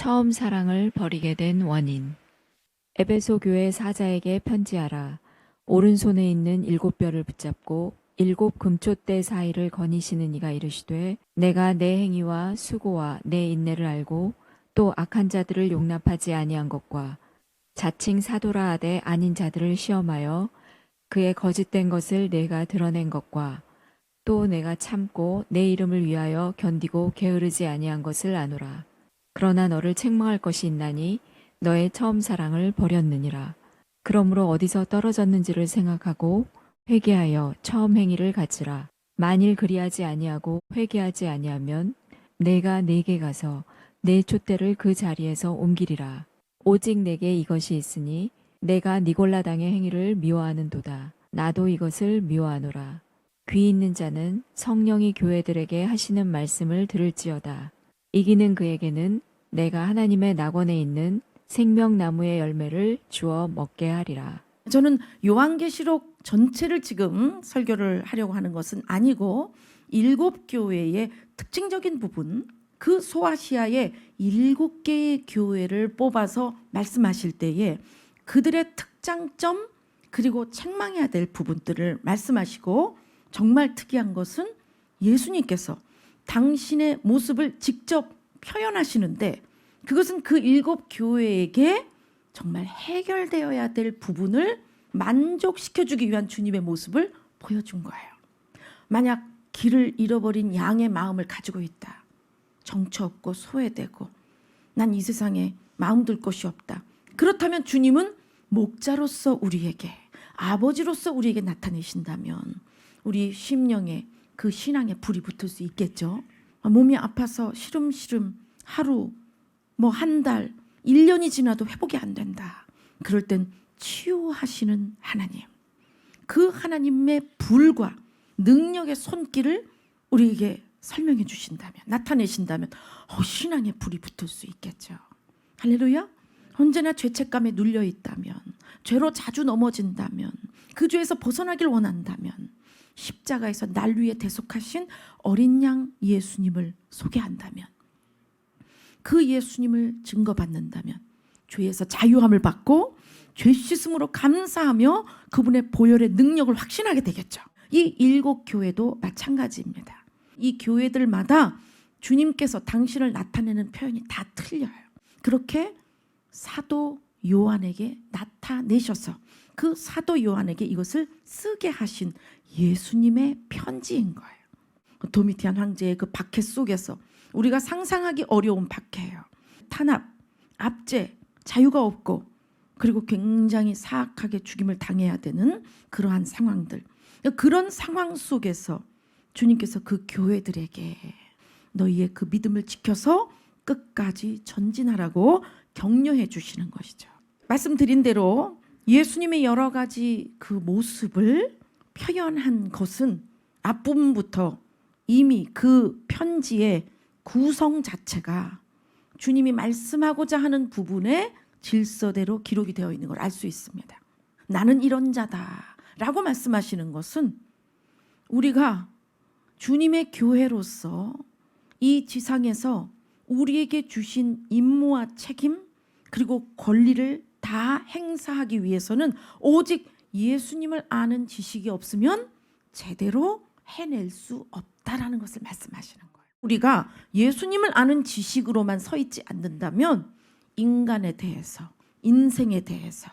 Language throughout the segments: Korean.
처음 사랑을 버리게 된 원인. 에베소 교회 사자에게 편지하라. 오른손에 있는 7뼈를 붙잡고 7금촛대 사이를 거니시는 이가 이르시되 내가 내 행위와 수고와 내 인내를 알고 또 악한 자들을 용납하지 아니한 것과 자칭 사도라 하되 아닌 자들을 시험하여 그의 거짓된 것을 내가 드러낸 것과 또 내가 참고 내 이름을 위하여 견디고 게으르지 아니한 것을 아노라. 그러나 너를 책망할 것이 있나니 너의 처음 사랑을 버렸느니라. 그러므로 어디서 떨어졌는지를 생각하고 회개하여 처음 행위를 갖으라. 만일 그리하지 아니하고 회개하지 아니하면 내가 네게 가서 내 촛대를 그 자리에서 옮기리라. 오직 내게 이것이 있으니 내가 니골라당의 행위를 미워하는도다. 나도 이것을 미워하노라. 귀 있는 자는 성령이 교회들에게 하시는 말씀을 들을지어다. 이기는 그에게는 내가 하나님의 낙원에 있는 생명나무의 열매를 주어 먹게 하리라. 저는 요한계시록 전체를 지금 설교를 하려고 하는 것은 아니고 7교회의 특징적인 부분, 그 소아시아의 7개의 교회를 뽑아서 말씀하실 때에 그들의 특장점 그리고 책망해야 될 부분들을 말씀하시고, 정말 특이한 것은 예수님께서 당신의 모습을 직접 표현하시는데 그것은 그 7교회에게 정말 해결되어야 될 부분을 만족시켜주기 위한 주님의 모습을 보여준 거예요. 만약 길을 잃어버린 양의 마음을 가지고 있다. 정처 없고 소외되고 난 이 세상에 마음 둘 곳이 없다. 그렇다면 주님은 목자로서 우리에게, 아버지로서 우리에게 나타내신다면 우리 심령에 그 신앙에 불이 붙을 수 있겠죠. 몸이 아파서 시름시름 하루, 한 달, 1년이 지나도 회복이 안 된다. 그럴 땐 치유하시는 하나님, 그 하나님의 불과 능력의 손길을 우리에게 설명해 주신다면, 나타내신다면 신앙에 불이 붙을 수 있겠죠. 할렐루야. 언제나 죄책감에 눌려 있다면, 죄로 자주 넘어진다면, 그 죄에서 벗어나길 원한다면 십자가에서 날 위해 대속하신 어린 양 예수님을 소개한다면, 그 예수님을 증거받는다면 죄에서 자유함을 받고 죄 씻음으로 감사하며 그분의 보혈의 능력을 확신하게 되겠죠. 이 7교회도 마찬가지입니다. 이 교회들마다 주님께서 당신을 나타내는 표현이 다 틀려요. 그렇게 사도 요한에게 나타내셔서 그 사도 요한에게 이것을 쓰게 하신 예수님의 편지인 거예요. 도미티안 황제의 그 박해 속에서 우리가 상상하기 어려운 박해예요. 탄압, 압제, 자유가 없고 그리고 굉장히 사악하게 죽임을 당해야 되는 그러한 상황들. 그런 상황 속에서 주님께서 그 교회들에게 너희의 그 믿음을 지켜서 끝까지 전진하라고 격려해 주시는 것이죠. 말씀드린 대로 예수님의 여러 가지 그 모습을 표현한 것은 앞부분부터 이미 그 편지의 구성 자체가 주님이 말씀하고자 하는 부분의 질서대로 기록이 되어 있는 걸 알 수 있습니다. 나는 이런 자다 라고 말씀하시는 것은 우리가 주님의 교회로서 이 지상에서 우리에게 주신 임무와 책임 그리고 권리를 다 행사하기 위해서는 오직 예수님을 아는 지식이 없으면 제대로 해낼 수 없다라는 것을 말씀하시는 거예요. 우리가 예수님을 아는 지식으로만 서 있지 않는다면 인간에 대해서, 인생에 대해서,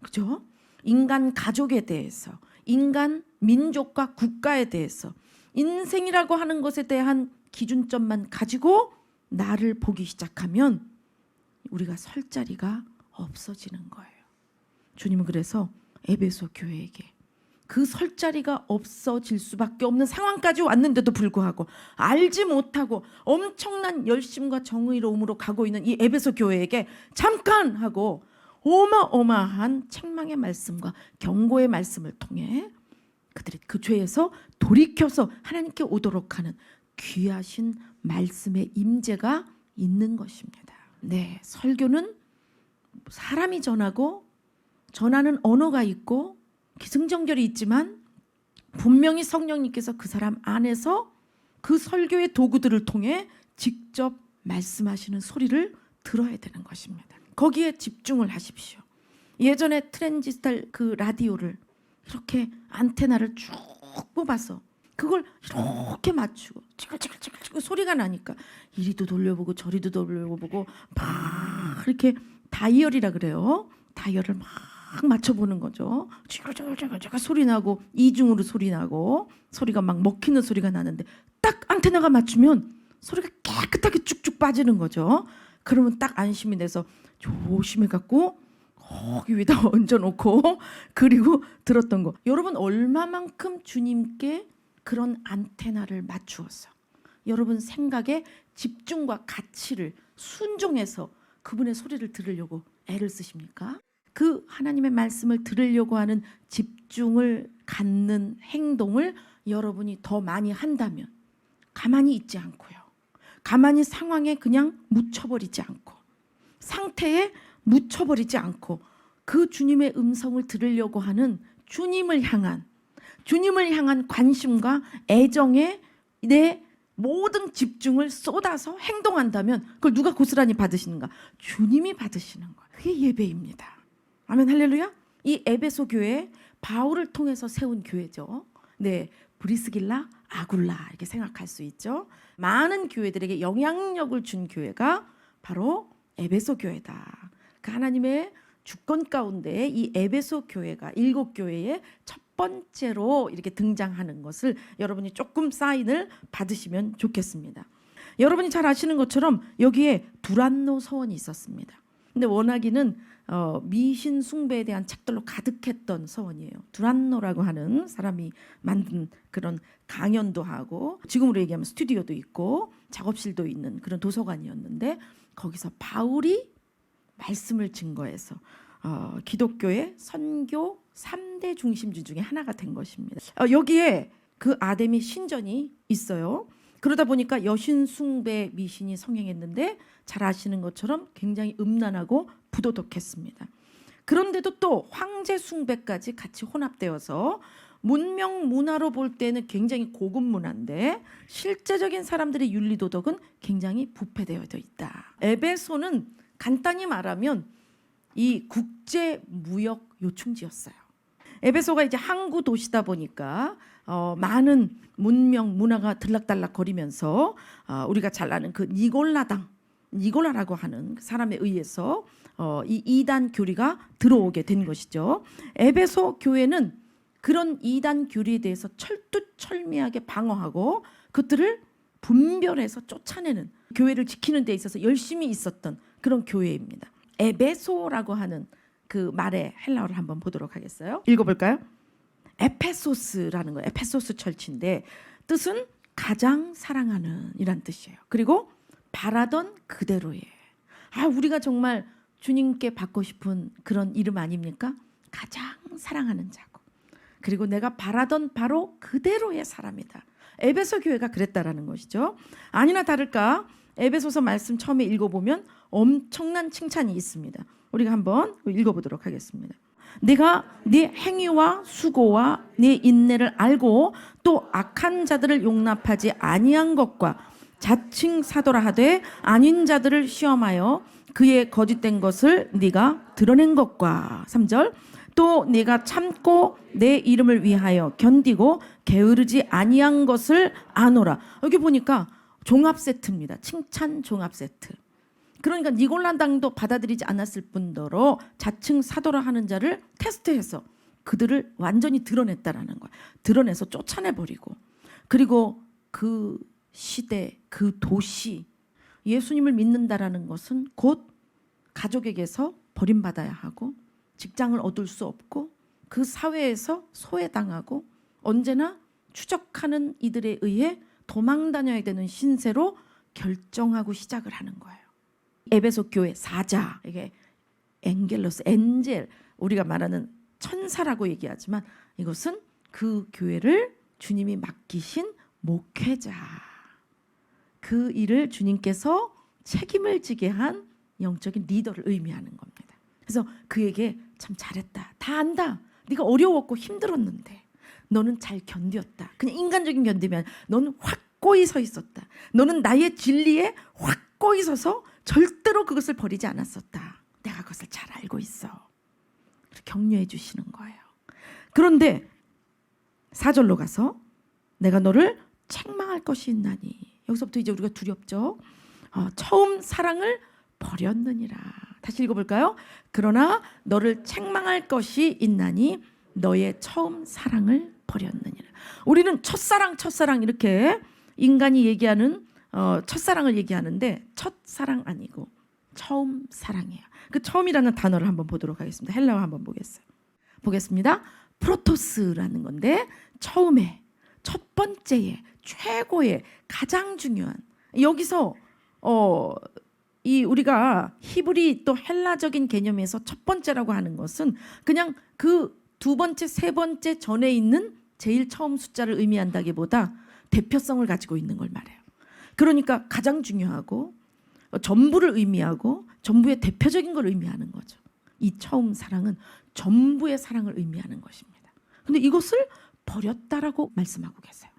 그죠? 인간 가족에 대해서, 인간 민족과 국가에 대해서, 인생이라고 하는 것에 대한 기준점만 가지고 나를 보기 시작하면 우리가 설 자리가 없어지는 거예요. 주님은 그래서 에베소 교회에게 그 설 자리가 없어질 수밖에 없는 상황까지 왔는데도 불구하고 알지 못하고 엄청난 열심과 정의로움으로 가고 있는 이 에베소 교회에게 잠깐 하고 어마어마한 책망의 말씀과 경고의 말씀을 통해 그들이 그 죄에서 돌이켜서 하나님께 오도록 하는 귀하신 말씀의 임재가 있는 것입니다. 네, 설교는 사람이 전하고 전하는 언어가 있고 기승전결이 있지만 분명히 성령님께서 그 사람 안에서 그 설교의 도구들을 통해 직접 말씀하시는 소리를 들어야 되는 것입니다. 거기에 집중을 하십시오. 예전에 트랜지스탈 그 라디오를 이렇게 안테나를 쭉 뽑아서 그걸 이렇게 맞추고 찌글찌글 소리가 나니까 이리도 돌려보고 저리도 돌려보고 막 이렇게 다이얼이라 그래요. 다이얼을 막 맞춰보는 거죠. 찌글찌글 소리 나고 이중으로 소리 나고 소리가 막 먹히는 소리가 나는데 딱 안테나가 맞추면 소리가 깨끗하게 쭉쭉 빠지는 거죠. 그러면 딱 안심이 돼서 조심해 갖고 거기 위에다 얹어놓고 그리고 들었던 거. 여러분 얼마만큼 주님께 그런 안테나를 맞추어서 여러분 생각에 집중과 가치를 순종해서 그분의 소리를 들으려고 애를 쓰십니까? 그 하나님의 말씀을 들으려고 하는 집중을 갖는 행동을 여러분이 더 많이 한다면 가만히 있지 않고요. 가만히 상황에 그냥 묻혀버리지 않고 상태에 묻혀버리지 않고 그 주님의 음성을 들으려고 하는 주님을 향한 관심과 애정에 내 모든 집중을 쏟아서 행동한다면 그걸 누가 고스란히 받으시는가? 주님이 받으시는 거예요. 그게 예배입니다. 아멘 할렐루야. 이 에베소 교회 바울을 통해서 세운 교회죠. 네, 브리스길라, 아굴라 이렇게 생각할 수 있죠. 많은 교회들에게 영향력을 준 교회가 바로 에베소 교회다. 그 하나님의 주권 가운데 이 에베소 교회가 7교회의 첫 번째로 이렇게 등장하는 것을 여러분이 조금 사인을 받으시면 좋겠습니다. 여러분이 잘 아시는 것처럼 여기에 두란노 서원이 있었습니다. 근데 워낙에는 미신 숭배에 대한 책들로 가득했던 서원이에요. 두란노라고 하는 사람이 만든 그런 강연도 하고 지금으로 얘기하면 스튜디오도 있고 작업실도 있는 그런 도서관이었는데 거기서 바울이 말씀을 증거해서 기독교의 선교 3대 중심주 중에 하나가 된 것입니다. 여기에 그 아데미 신전이 있어요. 그러다 보니까 여신 숭배 미신이 성행했는데 잘 아시는 것처럼 굉장히 음란하고 부도덕했습니다. 그런데도 또 황제 숭배까지 같이 혼합되어서 문명 문화로 볼 때는 굉장히 고급 문화인데 실제적인 사람들의 윤리 도덕은 굉장히 부패되어 있다. 에베소는 간단히 말하면 이 국제 무역 요충지였어요. 에베소가 이제 항구 도시다 보니까 많은 문명 문화가 들락달락 거리면서 우리가 잘 아는 그 니골라라고 하는 사람에 의해서 이 이단 교리가 들어오게 된 것이죠. 에베소 교회는 그런 이단 교리에 대해서 철두철미하게 방어하고 그것들을 분별해서 쫓아내는 교회를 지키는 데 있어서 열심히 있었던 그런 교회입니다. 에베소라고 하는 그 말의 헬라어를 한번 보도록 하겠어요. 읽어볼까요? 에페소스라는 거예요. 에페소스 철치인데 뜻은 가장 사랑하는 이란 뜻이에요. 그리고 바라던 그대로의. 우리가 정말 주님께 받고 싶은 그런 이름 아닙니까? 가장 사랑하는 자고. 그리고 내가 바라던 바로 그대로의 사람이다. 에베소 교회가 그랬다라는 것이죠. 아니나 다를까 에베소서 말씀 처음에 읽어보면 엄청난 칭찬이 있습니다. 우리가 한번 읽어보도록 하겠습니다. 네가 네 행위와 수고와 네 인내를 알고 또 악한 자들을 용납하지 아니한 것과 자칭 사도라 하되 아닌 자들을 시험하여 그의 거짓된 것을 네가 드러낸 것과 3절 또 네가 참고 내 이름을 위하여 견디고 게으르지 아니한 것을 아노라. 여기 보니까 종합 세트입니다. 칭찬 종합 세트. 그러니까 니골라당도 받아들이지 않았을 뿐더러 자칭 사도라 하는 자를 테스트해서 그들을 완전히 드러냈다라는 거야. 드러내서 쫓아내버리고 그리고 그 시대 그 도시 예수님을 믿는다라는 것은 곧 가족에게서 버림받아야 하고 직장을 얻을 수 없고 그 사회에서 소외당하고 언제나 추적하는 이들에 의해 도망 다녀야 되는 신세로 결정하고 시작을 하는 거예요. 에베소 교회 사자, 이게 엔겔로스, 엔젤, 우리가 말하는 천사라고 얘기하지만 이것은 그 교회를 주님이 맡기신 목회자, 그 일을 주님께서 책임을 지게 한 영적인 리더를 의미하는 겁니다. 그래서 그에게 참 잘했다. 다 안다. 네가 어려웠고 힘들었는데 너는 잘 견뎠다. 그냥 인간적인 견디면 너는 확고히 서 있었다. 너는 나의 진리에 확고히 서서 절대로 그것을 버리지 않았었다. 내가 그것을 잘 알고 있어. 격려해 주시는 거예요. 그런데 4절로 가서 내가 너를 책망할 것이 있나니, 여기서부터 이제 우리가 두렵죠. 처음 사랑을 버렸느니라. 다시 읽어볼까요? 그러나 너를 책망할 것이 있나니 너의 처음 사랑을 버렸느니라. 우리는 첫사랑 이렇게 인간이 얘기하는 첫사랑을 얘기하는데 첫사랑 아니고 처음 사랑이에요. 그 처음이라는 단어를 한번 보도록 하겠습니다. 헬라어 한번 보겠습니다. 프로토스라는 건데 처음에, 첫 번째에, 최고의, 가장 중요한. 여기서 이 우리가 히브리 또 헬라적인 개념에서 첫 번째라고 하는 것은 그냥 그 두 번째, 세 번째 전에 있는 제일 처음 숫자를 의미한다기보다 대표성을 가지고 있는 걸 말해요. 그러니까 가장 중요하고 전부를 의미하고 전부의 대표적인 걸 의미하는 거죠. 이 처음 사랑은 전부의 사랑을 의미하는 것입니다. 근데 이것을 버렸다라고 말씀하고 계세요.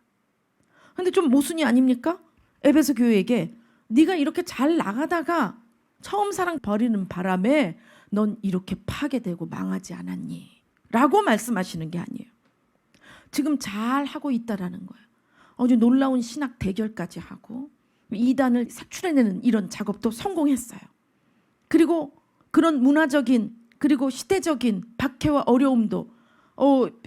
근데 좀 모순이 아닙니까? 에베소 교회에게 네가 이렇게 잘 나가다가 처음 사랑 버리는 바람에 넌 이렇게 파괴되고 망하지 않았니? 라고 말씀하시는 게 아니에요. 지금 잘 하고 있다라는 거예요. 아주 놀라운 신학 대결까지 하고 이단을 사출해내는 이런 작업도 성공했어요. 그리고 그런 문화적인 그리고 시대적인 박해와 어려움도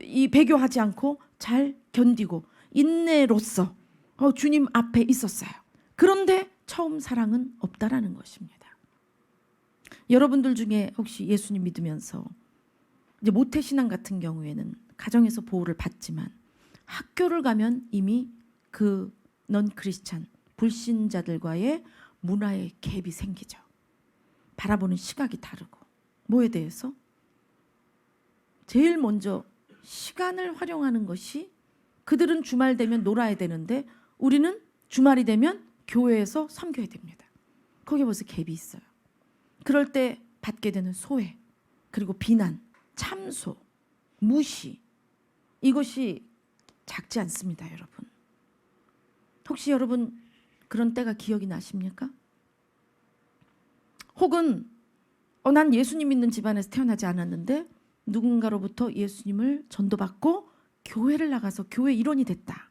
이 배교하지 않고 잘 견디고 인내로서 주님 앞에 있었어요. 그런데 처음 사랑은 없다라는 것입니다. 여러분들 중에 혹시 예수님 믿으면서 이제 모태신앙 같은 경우에는 가정에서 보호를 받지만 학교를 가면 이미 그 넌 크리스찬 불신자들과의 문화의 갭이 생기죠. 바라보는 시각이 다르고. 뭐에 대해서? 제일 먼저 시간을 활용하는 것이, 그들은 주말 되면 놀아야 되는데 우리는 주말이 되면 교회에서 섬겨야 됩니다. 거기에 벌써 갭이 있어요. 그럴 때 받게 되는 소외, 그리고 비난, 참소, 무시, 이것이 작지 않습니다, 여러분. 혹시 여러분 그런 때가 기억이 나십니까? 혹은 난 예수님 믿는 집안에서 태어나지 않았는데 누군가로부터 예수님을 전도받고 교회를 나가서 교회 일원이 됐다.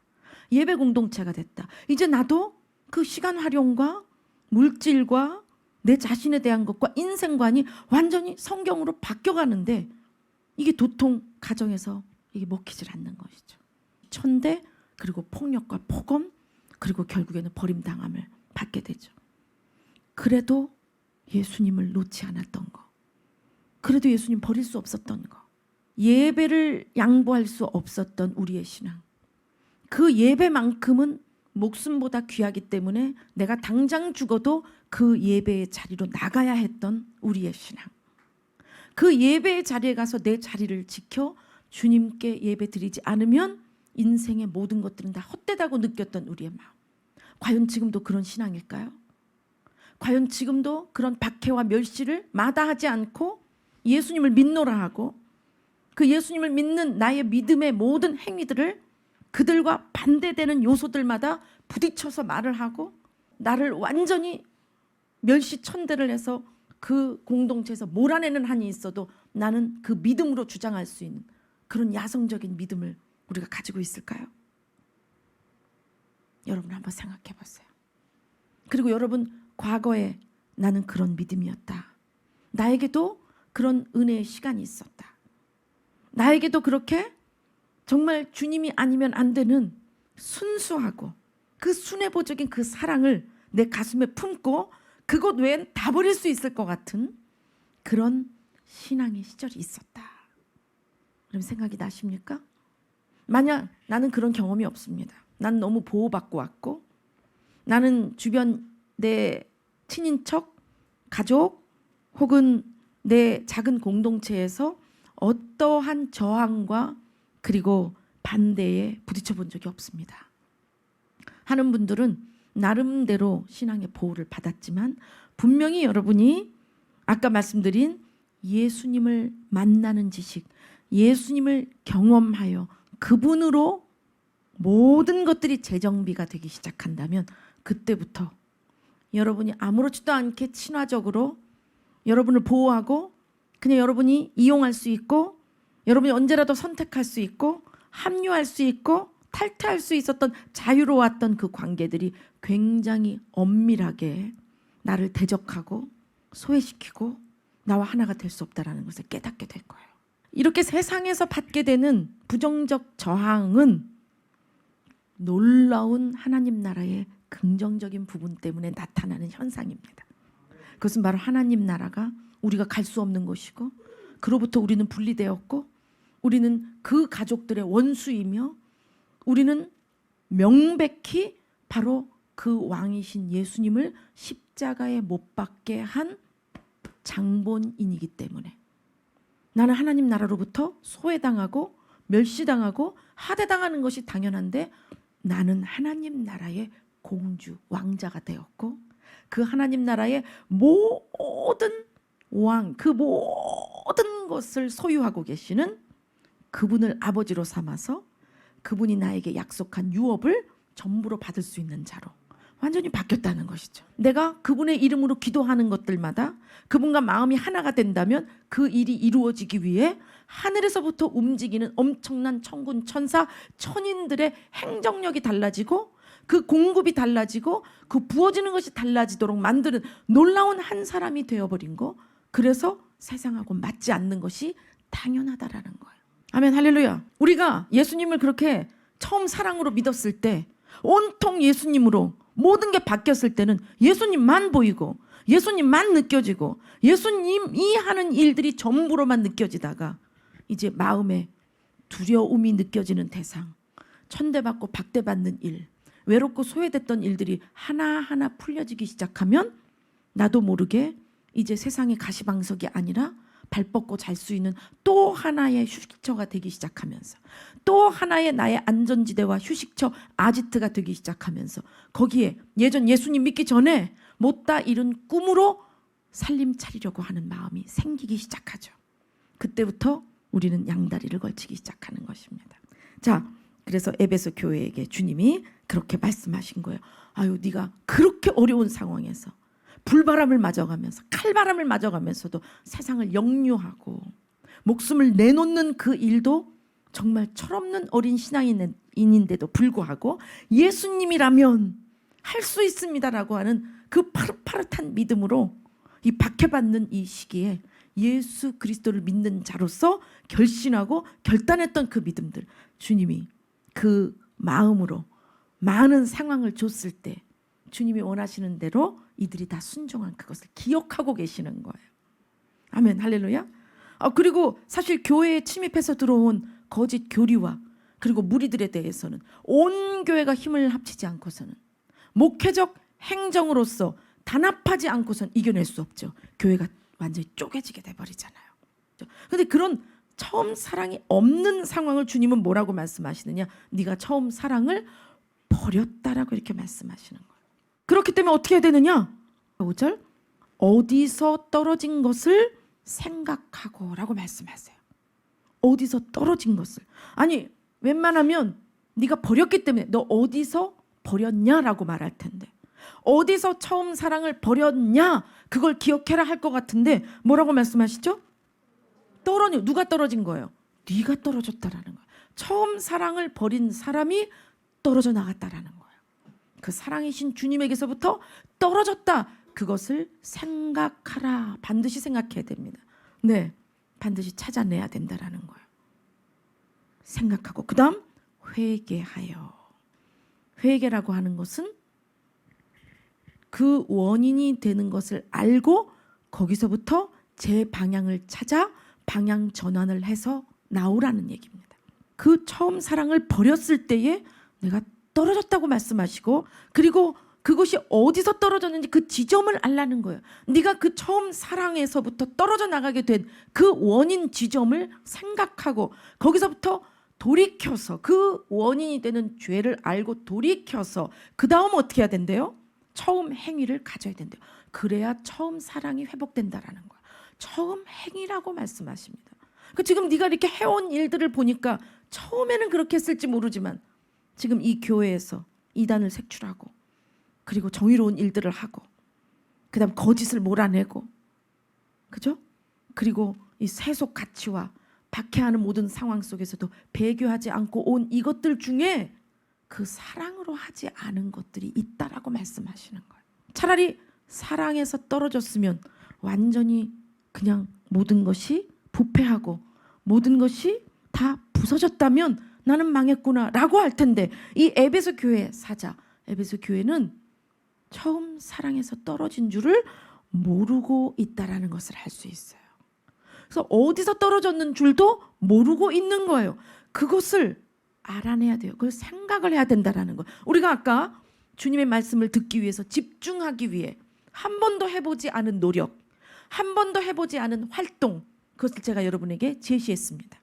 예배 공동체가 됐다. 이제 나도 그 시간 활용과 물질과 내 자신에 대한 것과 인생관이 완전히 성경으로 바뀌어가는데 이게 도통 가정에서 이게 먹히질 않는 것이죠. 천대, 그리고 폭력과 폭언, 그리고 결국에는 버림당함을 받게 되죠. 그래도 예수님을 놓지 않았던 거, 그래도 예수님 버릴 수 없었던 거, 예배를 양보할 수 없었던 우리의 신앙, 그 예배만큼은 목숨보다 귀하기 때문에 내가 당장 죽어도 그 예배의 자리로 나가야 했던 우리의 신앙, 그 예배의 자리에 가서 내 자리를 지켜 주님께 예배 드리지 않으면 인생의 모든 것들은 다 헛되다고 느꼈던 우리의 마음, 과연 지금도 그런 신앙일까요? 과연 지금도 그런 박해와 멸시를 마다하지 않고 예수님을 믿노라 하고 그 예수님을 믿는 나의 믿음의 모든 행위들을 그들과 반대되는 요소들마다 부딪혀서 말을 하고 나를 완전히 멸시천대를 해서 그 공동체에서 몰아내는 한이 있어도 나는 그 믿음으로 주장할 수 있는 그런 야성적인 믿음을 우리가 가지고 있을까요? 여러분 한번 생각해 보세요. 그리고 여러분, 과거에 나는 그런 믿음이었다. 나에게도 그런 은혜의 시간이 있었다. 나에게도 그렇게 정말 주님이 아니면 안 되는 순수하고 그 순애보적인 그 사랑을 내 가슴에 품고 그것 외엔 다 버릴 수 있을 것 같은 그런 신앙의 시절이 있었다. 그럼 생각이 나십니까? 만약 나는 그런 경험이 없습니다. 난 너무 보호받고 왔고 나는 주변 내 친인척, 가족 혹은 내 작은 공동체에서 어떠한 저항과 그리고 반대에 부딪혀 본 적이 없습니다. 하는 분들은 나름대로 신앙의 보호를 받았지만 분명히 여러분이 아까 말씀드린 예수님을 만나는 지식, 예수님을 경험하여 그분으로 모든 것들이 재정비가 되기 시작한다면 그때부터 여러분이 아무렇지도 않게 친화적으로 여러분을 보호하고 그냥 여러분이 이용할 수 있고 여러분이 언제라도 선택할 수 있고 합류할 수 있고 탈퇴할 수 있었던 자유로웠던 그 관계들이 굉장히 엄밀하게 나를 대적하고 소외시키고 나와 하나가 될 수 없다는 것을 깨닫게 될 거예요. 이렇게 세상에서 받게 되는 부정적 저항은 놀라운 하나님 나라의 긍정적인 부분 때문에 나타나는 현상입니다. 그것은 바로 하나님 나라가 우리가 갈 수 없는 곳이고 그로부터 우리는 분리되었고 우리는 그 가족들의 원수이며 우리는 명백히 바로 그 왕이신 예수님을 십자가에 못 박게 한 장본인이기 때문에 나는 하나님 나라로부터 소외당하고 멸시당하고 하대당하는 것이 당연한데 나는 하나님 나라의 공주, 왕자가 되었고 그 하나님 나라의 모든 왕, 그 모든 것을 소유하고 계시는 그분을 아버지로 삼아서 그분이 나에게 약속한 유업을 전부로 받을 수 있는 자로 완전히 바뀌었다는 것이죠. 내가 그분의 이름으로 기도하는 것들마다 그분과 마음이 하나가 된다면 그 일이 이루어지기 위해 하늘에서부터 움직이는 엄청난 천군 천사 천인들의 행정력이 달라지고 그 공급이 달라지고 그 부어지는 것이 달라지도록 만드는 놀라운 한 사람이 되어버린 거. 그래서 세상하고 맞지 않는 것이 당연하다라는 거예요. 아멘 할렐루야. 우리가 예수님을 그렇게 처음 사랑으로 믿었을 때 온통 예수님으로 모든 게 바뀌었을 때는 예수님만 보이고 예수님만 느껴지고 예수님이 하는 일들이 전부로만 느껴지다가 이제 마음에 두려움이 느껴지는 대상, 천대받고 박대받는 일, 외롭고 소외됐던 일들이 하나하나 풀려지기 시작하면 나도 모르게 이제 세상의 가시방석이 아니라 발 뻗고 잘 수 있는 또 하나의 휴식처가 되기 시작하면서 또 하나의 나의 안전지대와 휴식처 아지트가 되기 시작하면서 거기에 예전 예수님 믿기 전에 못다 이룬 꿈으로 살림 차리려고 하는 마음이 생기기 시작하죠. 그때부터 우리는 양다리를 걸치기 시작하는 것입니다. 자, 그래서 에베소 교회에게 주님이 그렇게 말씀하신 거예요. 아유, 네가 그렇게 어려운 상황에서 불바람을 맞아가면서 칼바람을 맞아가면서도 세상을 역류하고 목숨을 내놓는 그 일도 정말 철없는 어린 신앙인인데도 불구하고 예수님이라면 할 수 있습니다라고 하는 그 파릇파릇한 믿음으로 이 박해받는 이 시기에 예수 그리스도를 믿는 자로서 결신하고 결단했던 그 믿음들, 주님이 그 마음으로 많은 상황을 줬을 때 주님이 원하시는 대로 이들이 다 순종한 그것을 기억하고 계시는 거예요. 아멘 할렐루야. 그리고 사실 교회에 침입해서 들어온 거짓 교리와 그리고 무리들에 대해서는 온 교회가 힘을 합치지 않고서는 목회적 행정으로서 단합하지 않고선 이겨낼 수 없죠. 교회가 완전히 쪼개지게 돼버리잖아요. 그런데 그런 처음 사랑이 없는 상황을 주님은 뭐라고 말씀하시느냐? 네가 처음 사랑을 버렸다라고 이렇게 말씀하시는 거예요. 그렇기 때문에 어떻게 해야 되느냐? 5절 어디서 떨어진 것을 생각하고 라고 말씀하세요. 어디서 떨어진 것을. 아니 웬만하면 네가 버렸기 때문에 너 어디서 버렸냐라고 말할 텐데 어디서 처음 사랑을 버렸냐 그걸 기억해라 할 것 같은데 뭐라고 말씀하시죠? 누가 떨어진 거예요? 네가 떨어졌다라는 거예요. 처음 사랑을 버린 사람이 떨어져 나갔다라는 거예요. 그 사랑이신 주님에게서부터 떨어졌다. 그것을 생각하라. 반드시 생각해야 됩니다. 네, 반드시 찾아내야 된다라는 거예요. 생각하고 그 다음 회개하여. 회개라고 하는 것은 그 원인이 되는 것을 알고 거기서부터 제 방향을 찾아 방향 전환을 해서 나오라는 얘기입니다. 그 처음 사랑을 버렸을 때에 내가 떨어졌다고 말씀하시고 그리고 그것이 어디서 떨어졌는지 그 지점을 알라는 거예요. 네가 그 처음 사랑에서부터 떨어져 나가게 된 그 원인 지점을 생각하고 거기서부터 돌이켜서 그 원인이 되는 죄를 알고 돌이켜서 그 다음 어떻게 해야 된대요? 처음 행위를 가져야 된대요. 그래야 처음 사랑이 회복된다라는 거예요. 처음 행위라고 말씀하십니다. 지금 네가 이렇게 해온 일들을 보니까 처음에는 그렇게 했을지 모르지만 지금 이 교회에서 이단을 색출하고 그리고 정의로운 일들을 하고 그다음 거짓을 몰아내고, 그죠? 그리고 이 세속 가치와 박해하는 모든 상황 속에서도 배교하지 않고 온 이것들 중에 그 사랑으로 하지 않은 것들이 있다라고 말씀하시는 거예요. 차라리 사랑에서 떨어졌으면 완전히 그냥 모든 것이 부패하고 모든 것이 다 부서졌다면 나는 망했구나 라고 할 텐데, 이 에베소 교회 사자, 에베소 교회는 처음 사랑에서 떨어진 줄을 모르고 있다라는 것을 알 수 있어요. 그래서 어디서 떨어졌는 줄도 모르고 있는 거예요. 그것을 알아내야 돼요. 그걸 생각을 해야 된다라는 거. 우리가 아까 주님의 말씀을 듣기 위해서 집중하기 위해 한 번도 해보지 않은 노력, 한 번도 해보지 않은 활동, 그것을 제가 여러분에게 제시했습니다.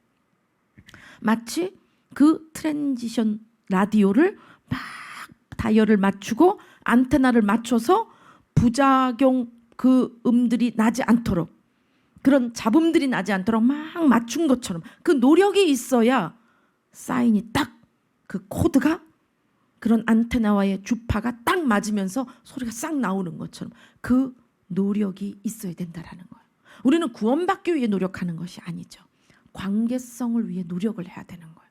마치 그 트랜지션 라디오를 막 다이얼을 맞추고 안테나를 맞춰서 부작용 그 음들이 나지 않도록, 그런 잡음들이 나지 않도록 막 맞춘 것처럼 그 노력이 있어야 사인이 딱, 그 코드가 그런 안테나와의 주파가 딱 맞으면서 소리가 싹 나오는 것처럼 그 노력이 있어야 된다라는 거예요. 우리는 구원받기 위해 노력하는 것이 아니죠. 관계성을 위해 노력을 해야 되는 거예요.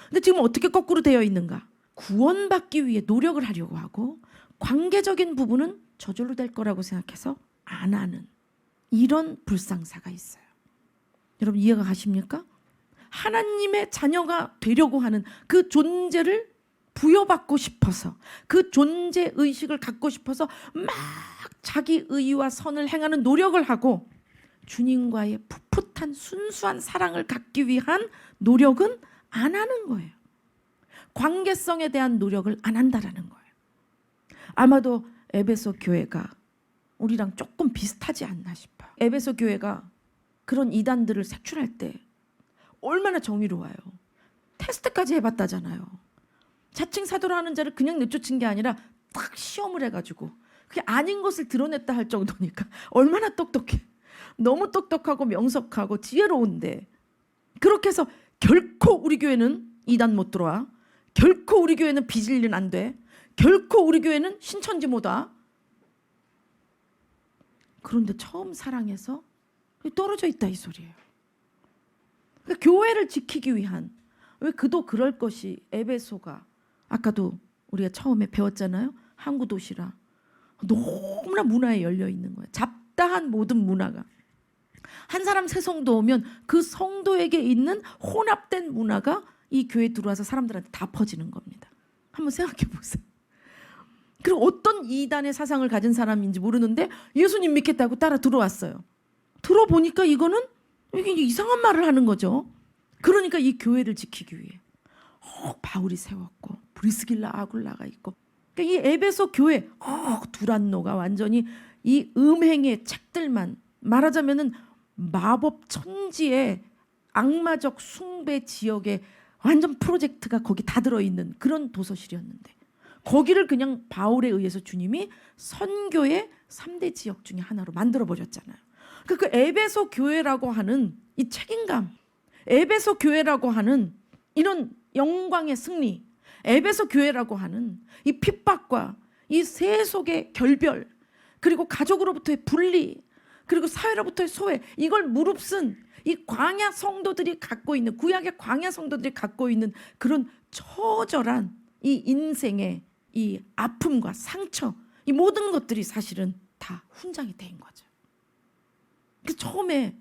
근데 지금 어떻게 거꾸로 되어 있는가? 구원받기 위해 노력을 하려고 하고 관계적인 부분은 저절로 될 거라고 생각해서 안 하는, 이런 불상사가 있어요. 여러분 이해가 가십니까? 하나님의 자녀가 되려고 하는 그 존재를 부여받고 싶어서, 그 존재 의식을 갖고 싶어서 막 자기 의와 선을 행하는 노력을 하고 주님과의 풋풋한 순수한 사랑을 갖기 위한 노력은 안 하는 거예요. 관계성에 대한 노력을 안 한다라는 거예요. 아마도 에베소 교회가 우리랑 조금 비슷하지 않나 싶어요. 에베소 교회가 그런 이단들을 색출할 때 얼마나 정의로워요. 테스트까지 해봤다잖아요. 자칭 사도라 하는 자를 그냥 내쫓은 게 아니라 딱 시험을 해가지고 그게 아닌 것을 드러냈다 할 정도니까 얼마나 똑똑해. 너무 똑똑하고 명석하고 지혜로운데, 그렇게 해서 결코 우리 교회는 이단 못 들어와, 결코 우리 교회는 비질리는 안 돼, 결코 우리 교회는 신천지 못 와. 그런데 처음 사랑해서 떨어져 있다 이 소리예요. 그러니까 교회를 지키기 위한, 왜 그도 그럴 것이 에베소가 아까도 우리가 처음에 배웠잖아요. 항구 도시라 너무나 문화에 열려 있는 거예요. 잡다한 모든 문화가, 한 사람 새 성도 오면 그 성도에게 있는 혼합된 문화가 이 교회에 들어와서 사람들한테 다 퍼지는 겁니다. 한번 생각해 보세요. 그리고 어떤 이단의 사상을 가진 사람인지 모르는데 예수님 믿겠다고 따라 들어왔어요. 들어보니까 이거는 이게 이상한 말을 하는 거죠. 그러니까 이 교회를 지키기 위해 바울이 세웠고 브리스길라 아굴라가 있고, 그러니까 이 에베소 교회 두란노가 완전히 이 음행의 책들만, 말하자면은 마법 천지의 악마적 숭배 지역에 완전 프로젝트가 거기 다 들어있는 그런 도서실이었는데, 거기를 그냥 바울에 의해서 주님이 선교의 3대 지역 중에 하나로 만들어버렸잖아요. 그 에베소 교회라고 하는 이 책임감, 에베소 교회라고 하는 이런 영광의 승리, 에베소 교회라고 하는 이 핍박과 이 세속의 결별, 그리고 가족으로부터의 분리, 그리고 사회로부터의 소외, 이걸 무릅쓴 이 광야 성도들이 갖고 있는, 구약의 광야 성도들이 갖고 있는 그런 처절한 이 인생의 이 아픔과 상처, 이 모든 것들이 사실은 다 훈장이 된 거죠. 그 처음에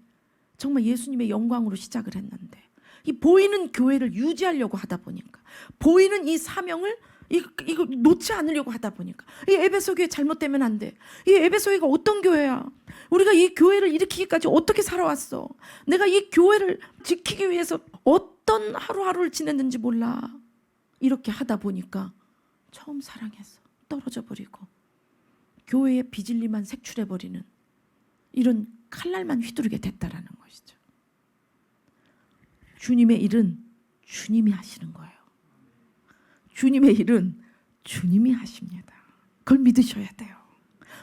정말 예수님의 영광으로 시작을 했는데, 이 보이는 교회를 유지하려고 하다 보니까, 보이는 이 사명을 이거 놓지 않으려고 하다 보니까, 이 에베소 교회 잘못되면 안 돼. 이 에베소 교회가 어떤 교회야? 우리가 이 교회를 일으키기까지 어떻게 살아왔어? 내가 이 교회를 지키기 위해서 어떤 하루하루를 지냈는지 몰라. 이렇게 하다 보니까 처음 사랑해서 떨어져 버리고 교회의 비질리만 색출해버리는 이런 칼날만 휘두르게 됐다라는 것이죠. 주님의 일은 주님이 하시는 거예요. 주님의 일은 주님이 하십니다. 그걸 믿으셔야 돼요.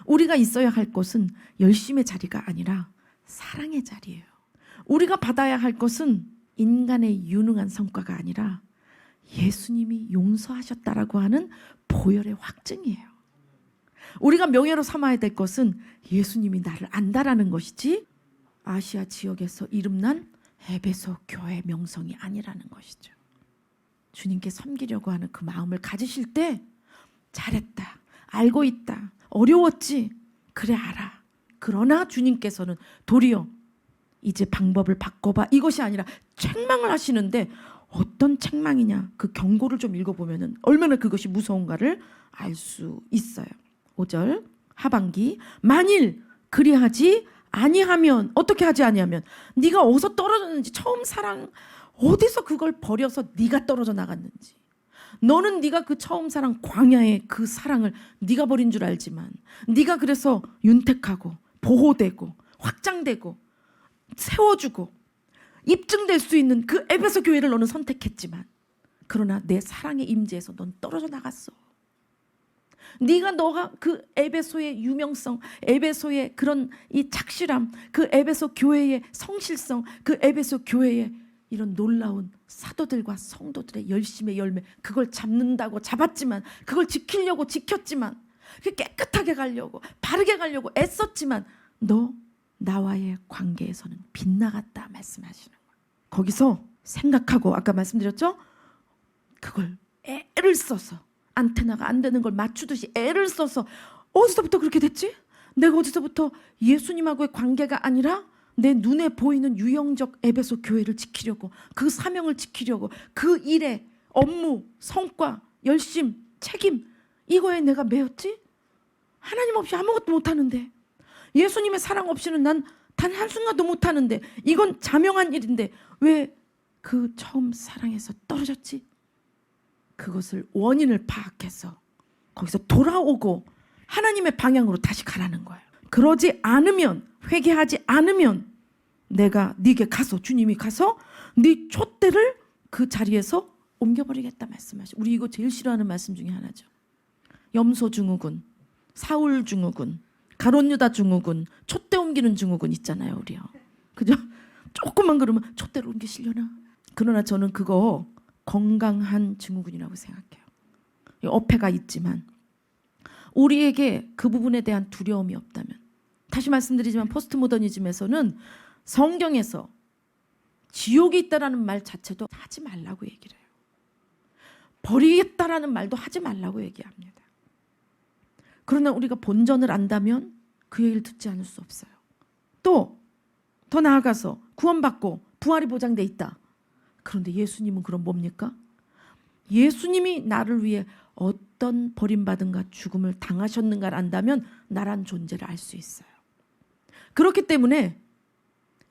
우리가 있어야 할 곳은 열심의 자리가 아니라 사랑의 자리예요. 우리가 받아야 할 것은 인간의 유능한 성과가 아니라 예수님이 용서하셨다라고 하는 보혈의 확증이에요. 우리가 명예로 삼아야 될 것은 예수님이 나를 안다라는 것이지 아시아 지역에서 이름난 에베소 교회 명성이 아니라는 것이죠. 주님께 섬기려고 하는 그 마음을 가지실 때 잘했다, 알고 있다, 어려웠지, 그래 알아. 그러나 주님께서는 도리어 이제 방법을 바꿔봐, 이것이 아니라 책망을 하시는데 어떤 책망이냐, 그 경고를 좀 읽어보면 얼마나 그것이 무서운가를 알 수 있어요. 5절 하반기, 만일 그리하지 아니하면, 어떻게 하지 아니하면, 네가 어디서 떨어졌는지, 처음 사랑 어디서 그걸 버려서 네가 떨어져 나갔는지, 너는 네가 그 처음 사랑 광야의 그 사랑을 네가 버린 줄 알지만, 네가 그래서 윤택하고 보호되고 확장되고 세워주고 입증될 수 있는 그 에베소 교회를 너는 선택했지만, 그러나 내 사랑의 임재에서 넌 떨어져 나갔어. 너가 그 에베소의 유명성, 에베소의 그런 이 착실함, 그 에베소 교회의 성실성, 그 에베소 교회의 이런 놀라운 사도들과 성도들의 열심의 열매, 그걸 잡는다고 잡았지만, 그걸 지키려고 지켰지만, 깨끗하게 가려고 바르게 가려고 애썼지만 너 나와의 관계에서는 빗나갔다 말씀하시는 거예요. 거기서 생각하고, 아까 말씀드렸죠? 그걸 애를 써서, 안테나가 안 되는 걸 맞추듯이 애를 써서, 어디서부터 그렇게 됐지? 내가 어디서부터 예수님하고의 관계가 아니라 내 눈에 보이는 유형적 에베소 교회를 지키려고, 그 사명을 지키려고, 그 일의 업무, 성과, 열심, 책임, 이거에 내가 매였지? 하나님 없이 아무것도 못하는데, 예수님의 사랑 없이는 난 단 한순간도 못하는데, 이건 자명한 일인데 왜 그 처음 사랑에서 떨어졌지? 그것을 원인을 파악해서 거기서 돌아오고 하나님의 방향으로 다시 가라는 거예요. 그러지 않으면, 회개하지 않으면 내가 네게 가서, 주님이 가서 네 촛대를 그 자리에서 옮겨버리겠다 말씀하시죠. 우리 이거 제일 싫어하는 말씀 중에 하나죠. 염소 증후군, 사울 증후군, 가롯 유다 증후군, 촛대 옮기는 증후군 있잖아요, 우리요. 그죠? 조금만 그러면 촛대를 옮기시려나? 그러나 저는 그거 건강한 증후군이라고 생각해요. 어폐가 있지만 우리에게 그 부분에 대한 두려움이 없다면, 다시 말씀드리지만 포스트 모더니즘에서는 성경에서 지옥이 있다라는 말 자체도 하지 말라고 얘기를 해요. 버리겠다라는 말도 하지 말라고 얘기합니다. 그러나 우리가 본전을 안다면 그 얘기를 듣지 않을 수 없어요. 또 더 나아가서 구원받고 부활이 보장돼 있다. 그런데 예수님은 그럼 뭡니까? 예수님이 나를 위해 어떤 버림받음과 죽음을 당하셨는가를 안다면 나란 존재를 알 수 있어요. 그렇기 때문에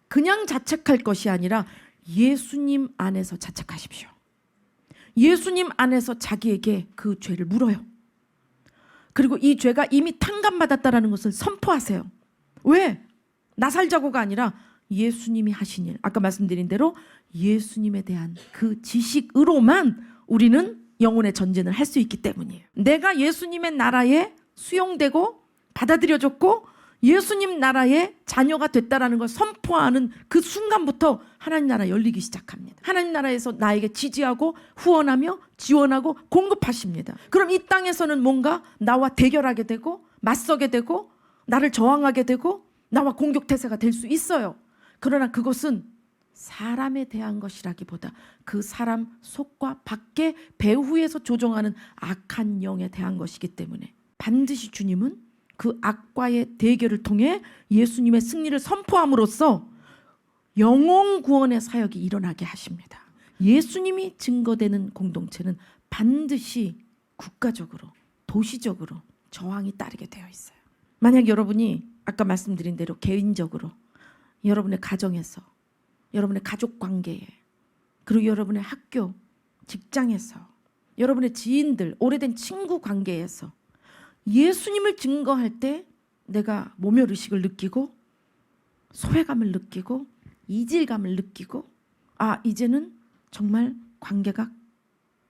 그냥 자책할 것이 아니라 예수님 안에서 자책하십시오. 예수님 안에서 자기에게 그 죄를 물어요. 그리고 이 죄가 이미 탕감받았다라는 것을 선포하세요. 왜? 나 살자고가 아니라 예수님이 하신 일, 아까 말씀드린 대로 예수님에 대한 그 지식으로만 우리는 영혼의 전쟁을 할 수 있기 때문이에요. 내가 예수님의 나라에 수용되고 받아들여졌고 예수님 나라의 자녀가 됐다라는 걸 선포하는 그 순간부터 하나님 나라 열리기 시작합니다. 하나님 나라에서 나에게 지지하고 후원하며 지원하고 공급하십니다. 그럼 이 땅에서는 뭔가 나와 대결하게 되고 맞서게 되고 나를 저항하게 되고 나와 공격태세가 될 수 있어요. 그러나 그것은 사람에 대한 것이라기보다 그 사람 속과 밖에 배후에서 조종하는 악한 영에 대한 것이기 때문에 반드시 주님은 그 악과의 대결을 통해 예수님의 승리를 선포함으로써 영혼 구원의 사역이 일어나게 하십니다. 예수님이 증거되는 공동체는 반드시 국가적으로, 도시적으로 저항이 따르게 되어 있어요. 만약 여러분이 아까 말씀드린 대로 개인적으로, 여러분의 가정에서, 여러분의 가족 관계에, 그리고 여러분의 학교, 직장에서, 여러분의 지인들, 오래된 친구 관계에서 예수님을 증거할 때 내가 모멸의식을 느끼고 소외감을 느끼고 이질감을 느끼고, 아, 이제는 정말 관계가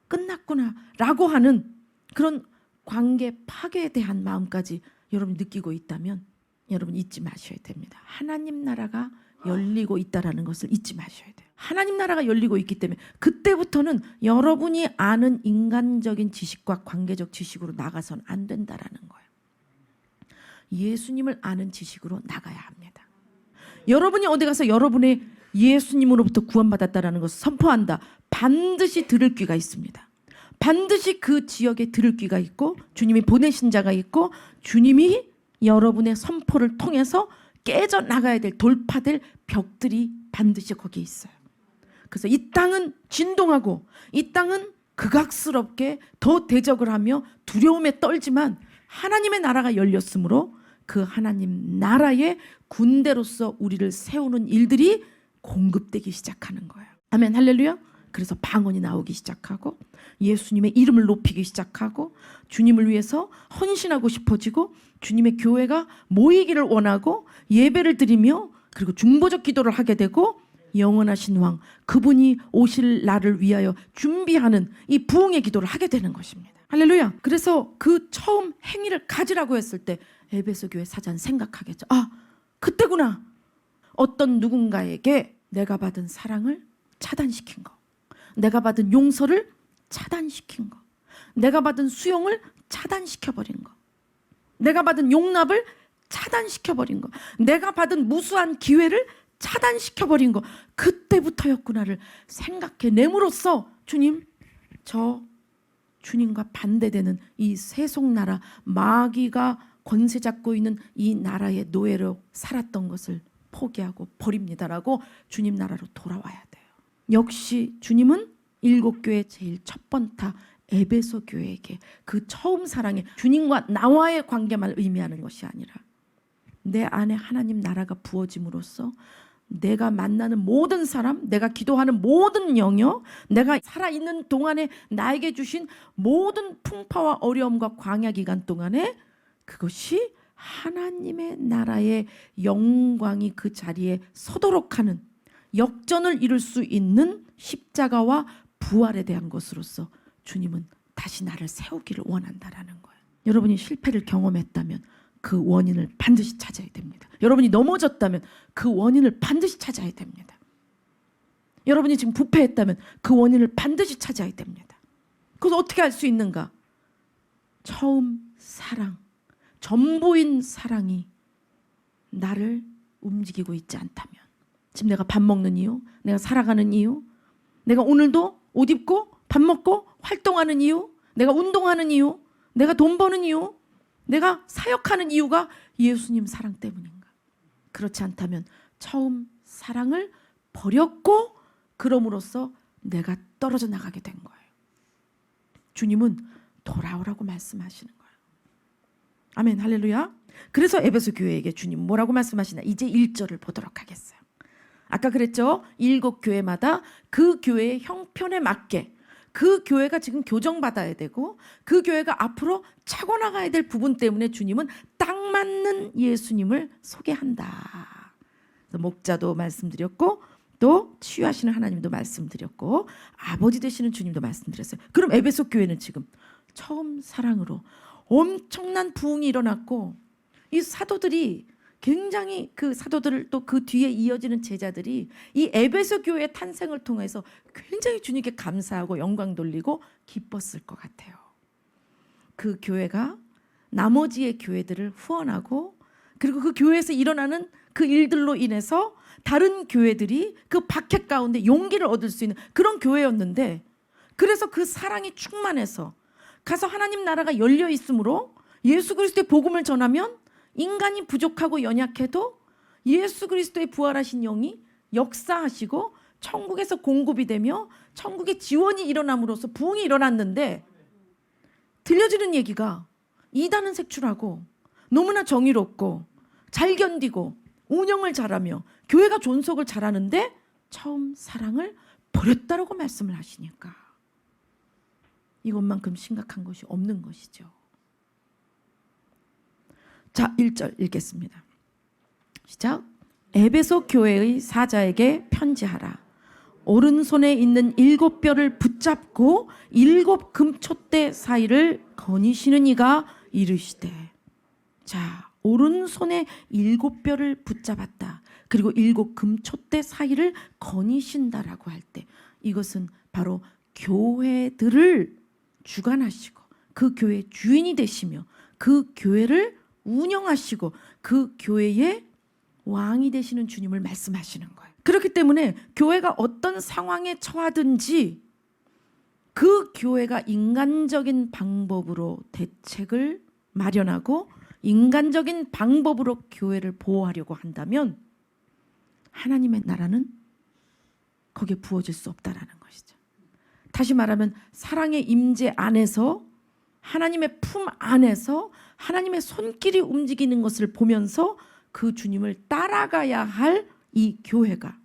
끝났구나 라고 하는 그런 관계 파괴에 대한 마음까지 여러분이 느끼고 있다면 여러분 잊지 마셔야 됩니다. 하나님 나라가 열리고 있다는 것을 잊지 마셔야 돼요. 하나님 나라가 열리고 있기 때문에 그때부터는 여러분이 아는 인간적인 지식과 관계적 지식으로 나가서는 안 된다라는 거예요. 예수님을 아는 지식으로 나가야 합니다. 여러분이 어디 가서 여러분의 예수님으로부터 구원받았다라는 것을 선포한다. 반드시 들을 귀가 있습니다. 반드시 그 지역에 들을 귀가 있고 주님이 보내신 자가 있고 주님이 여러분의 선포를 통해서 깨져나가야 될 돌파될 벽들이 반드시 거기에 있어요. 그래서 이 땅은 진동하고 이 땅은 극악스럽게 더 대적을 하며 두려움에 떨지만 하나님의 나라가 열렸으므로 그 하나님 나라의 군대로서 우리를 세우는 일들이 공급되기 시작하는 거예요. 아멘 할렐루야. 그래서 방언이 나오기 시작하고 예수님의 이름을 높이기 시작하고 주님을 위해서 헌신하고 싶어지고 주님의 교회가 모이기를 원하고 예배를 드리며 그리고 중보적 기도를 하게 되고 영원하신 왕 그분이 오실 날을 위하여 준비하는 이 부흥의 기도를 하게 되는 것입니다. 할렐루야. 그래서 그 처음 행위를 가지라고 했을 때 에베소 교회 사장 생각하겠죠. 아, 그때구나. 어떤 누군가에게 내가 받은 사랑을 차단시킨 거, 내가 받은 용서를 차단시킨 거, 내가 받은 수용을 차단시켜버린 거, 내가 받은 용납을 차단시켜버린 거, 내가 받은 무수한 기회를 차단시켜버린 거, 그때부터였구나를 생각해냄으로써 주님, 저 주님과 반대되는 이 세속나라 마귀가 권세 잡고 있는 이 나라의 노예로 살았던 것을 포기하고 버립니다라고 주님 나라로 돌아와야 돼요. 역시 주님은 일곱 교회 제일 첫 번타 에베소 교회에게 그 처음 사랑의 주님과 나와의 관계만 의미하는 것이 아니라 내 안에 하나님 나라가 부어짐으로써 내가 만나는 모든 사람, 내가 기도하는 모든 영역, 내가 살아있는 동안에 나에게 주신 모든 풍파와 어려움과 광야 기간 동안에 그것이 하나님의 나라의 영광이 그 자리에 서도록 하는 역전을 이룰 수 있는 십자가와 부활에 대한 것으로서 주님은 다시 나를 세우기를 원한다라는 거예요. 여러분이 실패를 경험했다면 그 원인을 반드시 찾아야 됩니다. 여러분이 넘어졌다면 그 원인을 반드시 찾아야 됩니다. 여러분이 지금 부패했다면 그 원인을 반드시 찾아야 됩니다. 그것을 어떻게 할 수 있는가? 처음 사랑, 전부인 사랑이 나를 움직이고 있지 않다면, 지금 내가 밥 먹는 이유, 내가 살아가는 이유, 내가 오늘도 옷 입고 밥 먹고 활동하는 이유, 내가 운동하는 이유, 내가 돈 버는 이유, 내가 사역하는 이유가 예수님 사랑 때문인가? 그렇지 않다면 처음 사랑을 버렸고 그럼으로써 내가 떨어져 나가게 된 거예요. 주님은 돌아오라고 말씀하시는 거예요. 아멘 할렐루야. 그래서 에베소 교회에게 주님 뭐라고 말씀하시나 이제 1절을 보도록 하겠어요. 아까 그랬죠. 7교회마다 그 교회의 형편에 맞게 그 교회가 지금 교정받아야 되고 그 교회가 앞으로 차고 나가야 될 부분 때문에 주님은 딱 맞는 예수님을 소개한다. 목자도 말씀드렸고 또 치유하시는 하나님도 말씀드렸고 아버지 되시는 주님도 말씀드렸어요. 그럼 에베소 교회는 지금 처음 사랑으로 엄청난 부흥이 일어났고 이 사도들이 굉장히 그 사도들 또 그 뒤에 이어지는 제자들이 이 에베소 교회의 탄생을 통해서 굉장히 주님께 감사하고 영광 돌리고 기뻤을 것 같아요. 그 교회가 나머지의 교회들을 후원하고 그리고 그 교회에서 일어나는 그 일들로 인해서 다른 교회들이 그 박해 가운데 용기를 얻을 수 있는 그런 교회였는데 그래서 그 사랑이 충만해서 가서 하나님 나라가 열려 있으므로 예수 그리스도의 복음을 전하면 인간이 부족하고 연약해도 예수 그리스도의 부활하신 영이 역사하시고 천국에서 공급이 되며 천국의 지원이 일어남으로써 부흥이 일어났는데 들려지는 얘기가 이단은 색출하고 너무나 정의롭고 잘 견디고 운영을 잘하며 교회가 존속을 잘하는데 처음 사랑을 버렸다라고 말씀을 하시니까 이것만큼 심각한 것이 없는 것이죠. 자, 1절 읽겠습니다. 시작. 에베소 교회의 사자에게 편지하라. 오른손에 있는 7뼈를 붙잡고 7 금촛대 사이를 거니시는 이가 이르시되. 자, 오른손에 7뼈를 붙잡았다. 그리고 7 금촛대 사이를 거니신다라고 할 때 이것은 바로 교회들을 주관하시고 그 교회 주인이 되시며 그 교회를 운영하시고 그 교회의 왕이 되시는 주님을 말씀하시는 거예요. 그렇기 때문에 교회가 어떤 상황에 처하든지 그 교회가 인간적인 방법으로 대책을 마련하고 인간적인 방법으로 교회를 보호하려고 한다면 하나님의 나라는 거기에 부어질 수 없다라는 것이죠. 다시 말하면 사랑의 임재 안에서 하나님의 품 안에서 하나님의 손길이 움직이는 것을 보면서 그 주님을 따라가야 할 이 교회가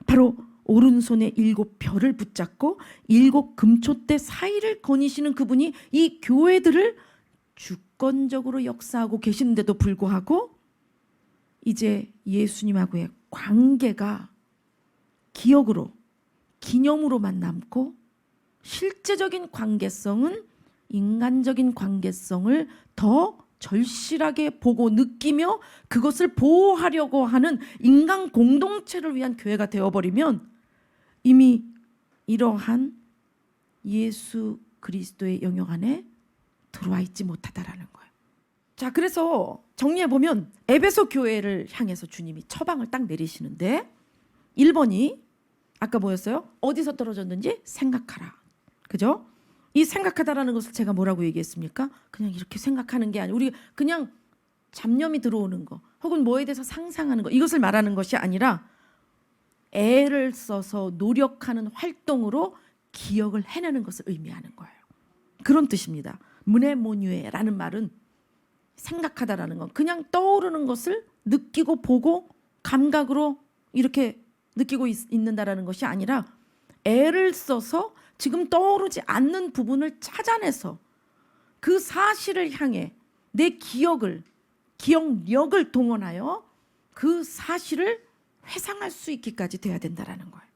바로 오른손에 7별을 붙잡고 7금초대 사이를 거니시는 그분이 이 교회들을 주권적으로 역사하고 계시는데도 불구하고 이제 예수님하고의 관계가 기억으로 기념으로만 남고 실제적인 관계성은 인간적인 관계성을 더 절실하게 보고 느끼며 그것을 보호하려고 하는 인간 공동체를 위한 교회가 되어버리면 이미 이러한 예수 그리스도의 영역 안에 들어와 있지 못하다라는 거예요. 자, 그래서 정리해보면 에베소 교회를 향해서 주님이 처방을 딱 내리시는데 1번이 아까 뭐였어요? 어디서 떨어졌는지 생각하라. 그죠? 이 생각하다라는 것을 제가 뭐라고 얘기했습니까? 그냥 이렇게 생각하는 게 아니고 우리 그냥 잡념이 들어오는 거 혹은 뭐에 대해서 상상하는 거 이것을 말하는 것이 아니라 애를 써서 노력하는 활동으로 기억을 해내는 것을 의미하는 거예요. 그런 뜻입니다. 문해모뉴에라는 말은 생각하다라는 건 그냥 떠오르는 것을 느끼고 보고 감각으로 이렇게 느끼고 있는다라는 것이 아니라 애를 써서 지금 떠오르지 않는 부분을 찾아내서 그 사실을 향해 내 기억력을 동원하여 그 사실을 회상할 수 있기까지 돼야 된다라는 거예요.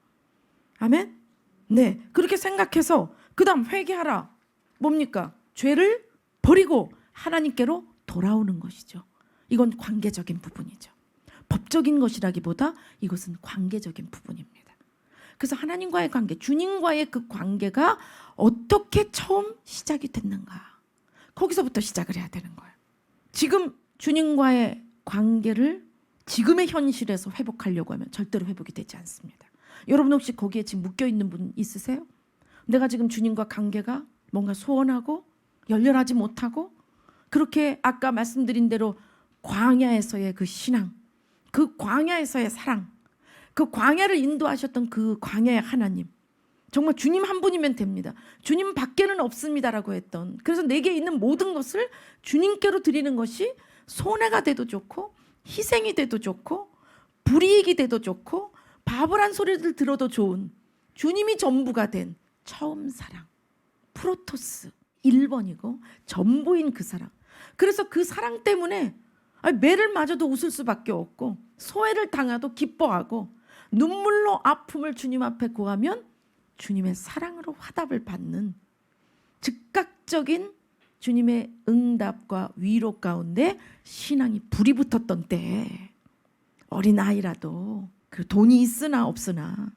아멘? 네, 그렇게 생각해서 그 다음 회개하라. 뭡니까? 죄를 버리고 하나님께로 돌아오는 것이죠. 이건 관계적인 부분이죠. 법적인 것이라기보다 이것은 관계적인 부분입니다. 그래서 하나님과의 관계, 주님과의 그 관계가 어떻게 처음 시작이 됐는가? 거기서부터 시작을 해야 되는 거예요. 지금 주님과의 관계를 지금의 현실에서 회복하려고 하면 절대로 회복이 되지 않습니다. 여러분 혹시 거기에 지금 묶여있는 분 있으세요? 내가 지금 주님과 관계가 뭔가 소원하고 열렬하지 못하고 그렇게 아까 말씀드린 대로 광야에서의 그 신앙, 그 광야에서의 사랑, 그 광야를 인도하셨던 그 광야의 하나님, 정말 주님 한 분이면 됩니다. 주님 밖에는 없습니다라고 했던, 그래서 내게 있는 모든 것을 주님께로 드리는 것이 손해가 돼도 좋고 희생이 돼도 좋고 불이익이 돼도 좋고 바보란 소리를 들어도 좋은 주님이 전부가 된 처음 사랑, 프로토스 1번이고 전부인 그 사랑. 그래서 그 사랑 때문에 매를 맞아도 웃을 수밖에 없고 소외를 당해도 기뻐하고 눈물로 아픔을 주님 앞에 고하면 주님의 사랑으로 화답을 받는 즉각적인 주님의 응답과 위로 가운데 신앙이 불이 붙었던 때에 어린아이라도 그 돈이 있으나 없으나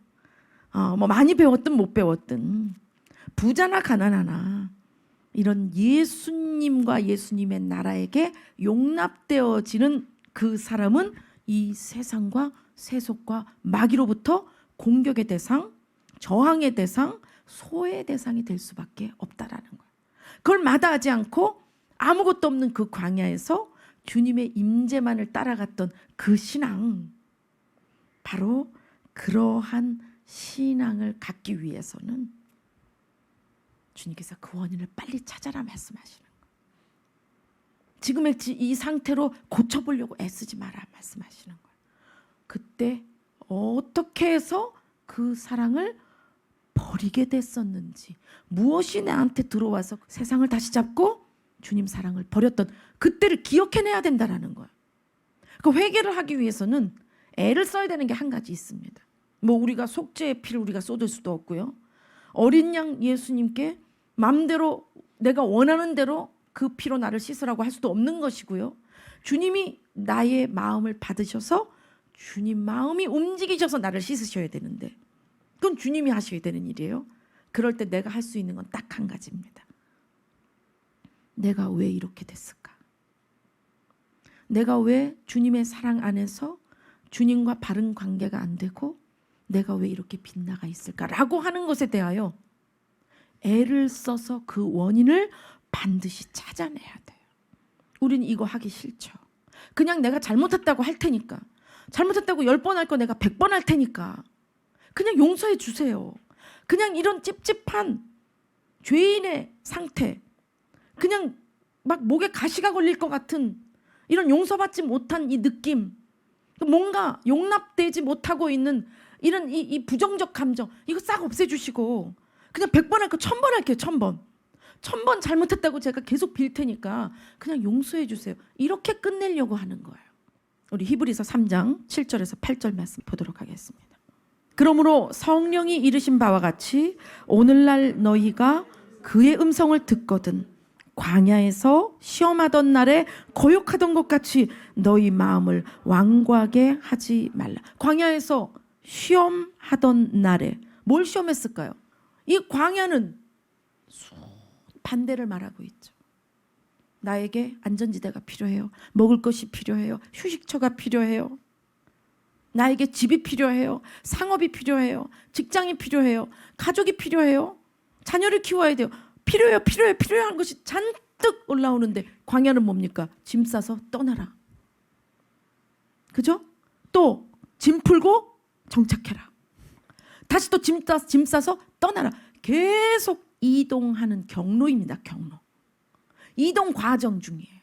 뭐 많이 배웠든 못 배웠든 부자나 가난하나 이런 예수님과 예수님의 나라에게 용납되어지는 그 사람은 이 세상과 세속과 마귀로부터 공격의 대상, 저항의 대상, 소외의 대상이 될 수밖에 없다라는 거예요. 그걸 마다하지 않고 아무것도 없는 그 광야에서 주님의 임재만을 따라갔던 그 신앙, 바로 그러한 신앙을 갖기 위해서는 주님께서 그 원인을 빨리 찾아라 말씀하시는 거예요. 지금의 이 상태로 고쳐보려고 애쓰지 마라 말씀하시는 거예요. 그때 어떻게 해서 그 사랑을 버리게 됐었는지, 무엇이 나한테 들어와서 세상을 다시 잡고 주님 사랑을 버렸던 그때를 기억해내야 된다라는 거예요. 그 회개를 하기 위해서는 애를 써야 되는 게 한 가지 있습니다. 뭐 우리가 속죄의 피를 우리가 쏟을 수도 없고요. 어린 양 예수님께 마음대로 내가 원하는 대로 그 피로 나를 씻으라고 할 수도 없는 것이고요. 주님이 나의 마음을 받으셔서 주님 마음이 움직이셔서 나를 씻으셔야 되는데 그건 주님이 하셔야 되는 일이에요. 그럴 때 내가 할 수 있는 건 딱 한 가지입니다. 내가 왜 이렇게 됐을까? 내가 왜 주님의 사랑 안에서 주님과 바른 관계가 안 되고 내가 왜 이렇게 빗나가 있을까라고 하는 것에 대하여 애를 써서 그 원인을 반드시 찾아내야 돼요. 우린 이거 하기 싫죠. 그냥 내가 잘못했다고 할 테니까, 잘못했다고 10번 할 거 내가 100번 할 테니까 그냥 용서해 주세요. 그냥 이런 찝찝한 죄인의 상태, 그냥 막 목에 가시가 걸릴 것 같은 이런 용서받지 못한 이 느낌, 뭔가 용납되지 못하고 있는 이런 이 부정적 감정, 이거 싹 없애주시고 그냥 100번 할 거 1000번 할게요. 1000번. 1000번 잘못했다고 제가 계속 빌 테니까 그냥 용서해 주세요. 이렇게 끝내려고 하는 거예요. 우리 히브리서 3장 7절에서 8절 말씀 보도록 하겠습니다. 그러므로 성령이 이르신 바와 같이 오늘날 너희가 그의 음성을 듣거든 광야에서 시험하던 날에 거역하던 것 같이 너희 마음을 완고하게 하지 말라. 광야에서 시험하던 날에 뭘 시험했을까요? 이 광야는 반대를 말하고 있죠. 나에게 안전지대가 필요해요. 먹을 것이 필요해요. 휴식처가 필요해요. 나에게 집이 필요해요. 상업이 필요해요. 직장이 필요해요. 가족이 필요해요. 자녀를 키워야 돼요. 필요한 것이 잔뜩 올라오는데 광야는 뭡니까? 짐 싸서 떠나라. 그죠? 또 짐 풀고 정착해라. 다시 또 짐 싸서 떠나라. 계속 이동하는 경로입니다. 경로. 이동 과정 중이에요.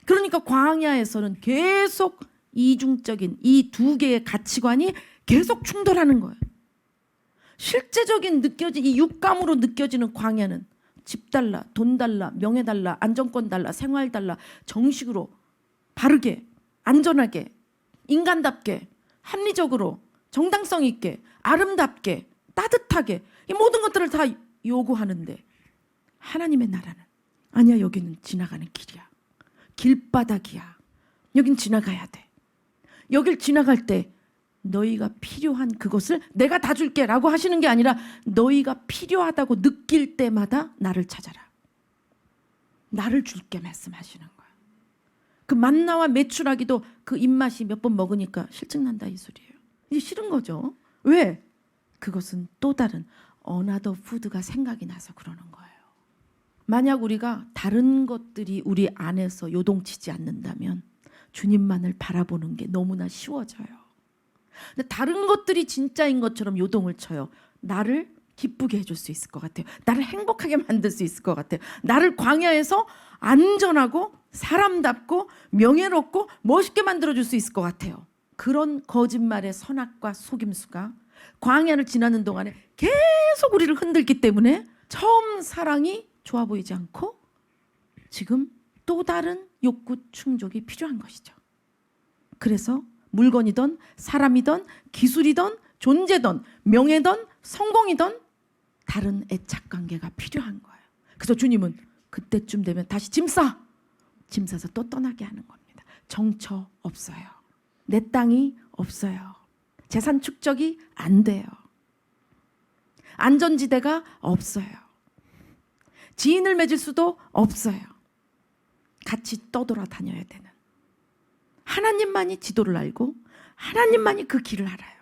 그러니까 광야에서는 계속 이중적인 이 두 개의 가치관이 계속 충돌하는 거예요. 실제적인 이 육감으로 느껴지는 광야는 집 달라, 돈 달라, 명예 달라, 안정권 달라, 생활 달라, 정식으로 바르게, 안전하게, 인간답게, 합리적으로, 정당성 있게, 아름답게, 따뜻하게 이 모든 것들을 다 요구하는데 하나님의 나라는 아니야. 여기는 지나가는 길이야. 길바닥이야. 여긴 지나가야 돼. 여길 지나갈 때 너희가 필요한 그것을 내가 다 줄게 라고 하시는 게 아니라 너희가 필요하다고 느낄 때마다 나를 찾아라. 나를 줄게 말씀하시는 거야. 그 만나와 메추라기도 그 입맛이 몇 번 먹으니까 실증난다 이 소리예요. 이게 싫은 거죠. 왜? 그것은 또 다른 어나더 푸드가 생각이 나서 그러는 거예요. 만약 우리가 다른 것들이 우리 안에서 요동치지 않는다면 주님만을 바라보는 게 너무나 쉬워져요. 근데 다른 것들이 진짜인 것처럼 요동을 쳐요. 나를 기쁘게 해줄 수 있을 것 같아요. 나를 행복하게 만들 수 있을 것 같아요. 나를 광야에서 안전하고 사람답고 명예롭고 멋있게 만들어줄 수 있을 것 같아요. 그런 거짓말의 선악과 속임수가 광야를 지나는 동안에 계속 우리를 흔들기 때문에 처음 사랑이 좋아 보이지 않고 지금 또 다른 욕구 충족이 필요한 것이죠. 그래서 물건이든 사람이든 기술이든 존재든 명예든 성공이든 다른 애착 관계가 필요한 거예요. 그래서 주님은 그때쯤 되면 다시 짐 싸서 또 떠나게 하는 겁니다. 정처 없어요. 내 땅이 없어요. 재산 축적이 안 돼요. 안전지대가 없어요. 지인을 맺을 수도 없어요. 같이 떠돌아다녀야 되는. 하나님만이 지도를 알고 하나님만이 그 길을 알아요.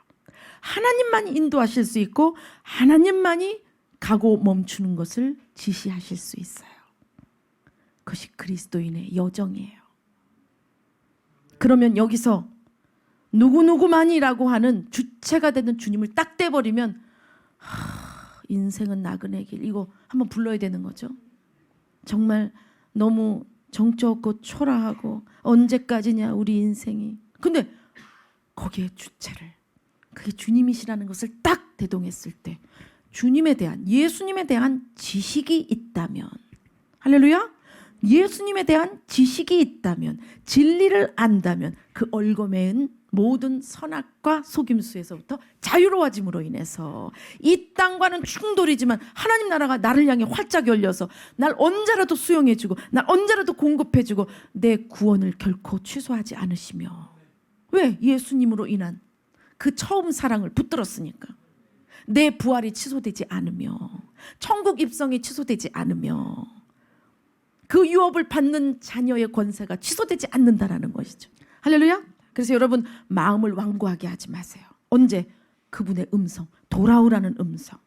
하나님만이 인도하실 수 있고 하나님만이 가고 멈추는 것을 지시하실 수 있어요. 그것이 그리스도인의 여정이에요. 그러면 여기서 누구누구만이라고 하는 주체가 되는 주님을 딱 떼버리면 인생은 나그네 길 이거 한번 불러야 되는 거죠. 정말 너무 정처 없고 초라하고 언제까지냐 우리 인생이. 근데 거기에 주체를 그게 주님이시라는 것을 딱 대동했을 때 주님에 대한 예수님에 대한 지식이 있다면 할렐루야 예수님에 대한 지식이 있다면 진리를 안다면 그 얽어매은 모든 선악과 속임수에서부터 자유로워짐으로 인해서 이 땅과는 충돌이지만 하나님 나라가 나를 향해 활짝 열려서 날 언제라도 수용해주고 날 언제라도 공급해주고 내 구원을 결코 취소하지 않으시며 왜? 예수님으로 인한 그 처음 사랑을 붙들었으니까 내 부활이 취소되지 않으며 천국 입성이 취소되지 않으며 그 유업을 받는 자녀의 권세가 취소되지 않는다라는 것이죠. 할렐루야. 그래서 여러분 마음을 완고하게 하지 마세요. 언제? 그분의 음성, 돌아오라는 음성,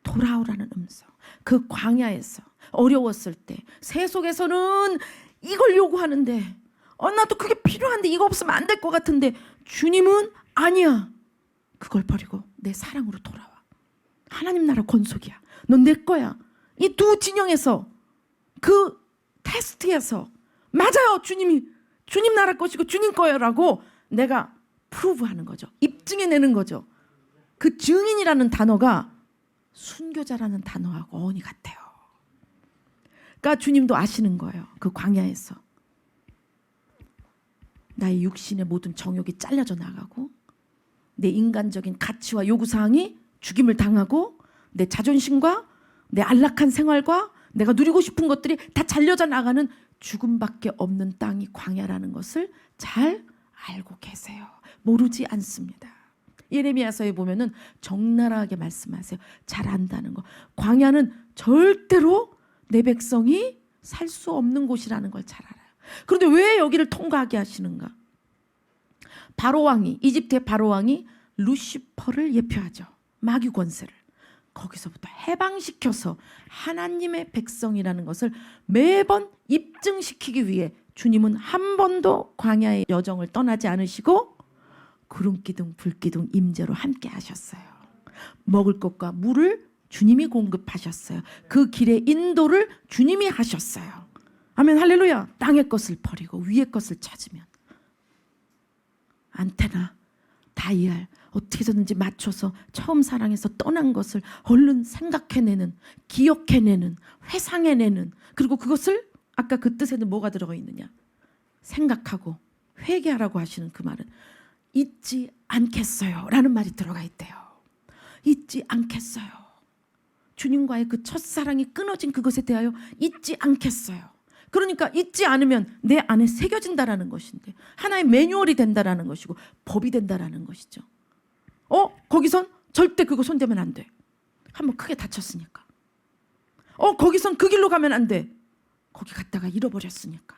돌아오라는 음성. 그 광야에서 어려웠을 때 세속에서는 이걸 요구하는데 나도 그게 필요한데 이거 없으면 안 될 것 같은데 주님은 아니야. 그걸 버리고 내 사랑으로 돌아와. 하나님 나라 권속이야. 넌 내 거야. 이 두 진영에서 그 테스트에서 맞아요. 주님 나라 것이고 주님 거야라고 내가 프루브하는 거죠. 입증해내는 거죠. 그 증인이라는 단어가 순교자라는 단어하고 어원이 같아요. 그러니까 주님도 아시는 거예요. 그 광야에서 나의 육신의 모든 정욕이 잘려져 나가고 내 인간적인 가치와 요구사항이 죽임을 당하고 내 자존심과 내 안락한 생활과 내가 누리고 싶은 것들이 다 잘려져 나가는 죽음밖에 없는 땅이 광야라는 것을 잘 알고 계세요. 모르지 않습니다. 예레미야서에 보면은 적나라하게 말씀하세요. 잘 안다는 거. 광야는 절대로 내 백성이 살 수 없는 곳이라는 걸 잘 알아요. 그런데 왜 여기를 통과하게 하시는가? 바로왕이, 이집트의 바로왕이 루시퍼를 예표하죠. 마귀 권세를. 거기서부터 해방시켜서 하나님의 백성이라는 것을 매번 입증시키기 위해 주님은 한 번도 광야의 여정을 떠나지 않으시고 구름기둥 불기둥 임재로 함께 하셨어요. 먹을 것과 물을 주님이 공급하셨어요. 그 길의 인도를 주님이 하셨어요. 아멘 할렐루야. 땅의 것을 버리고 위의 것을 찾으면 안테나 다이얼 어떻게든지 맞춰서 처음 사랑해서 떠난 것을 얼른 생각해내는, 기억해내는, 회상해내는, 그리고 그것을 아까 그 뜻에는 뭐가 들어가 있느냐? 생각하고 회개하라고 하시는 그 말은 잊지 않겠어요 라는 말이 들어가 있대요. 잊지 않겠어요. 주님과의 그 첫사랑이 끊어진 그것에 대하여 잊지 않겠어요. 그러니까 잊지 않으면 내 안에 새겨진다라는 것인데 하나의 매뉴얼이 된다라는 것이고 법이 된다라는 것이죠. 거기선 절대 그거 손대면 안 돼. 한번 크게 다쳤으니까. 거기선 그 길로 가면 안 돼. 거기 갔다가 잃어버렸으니까.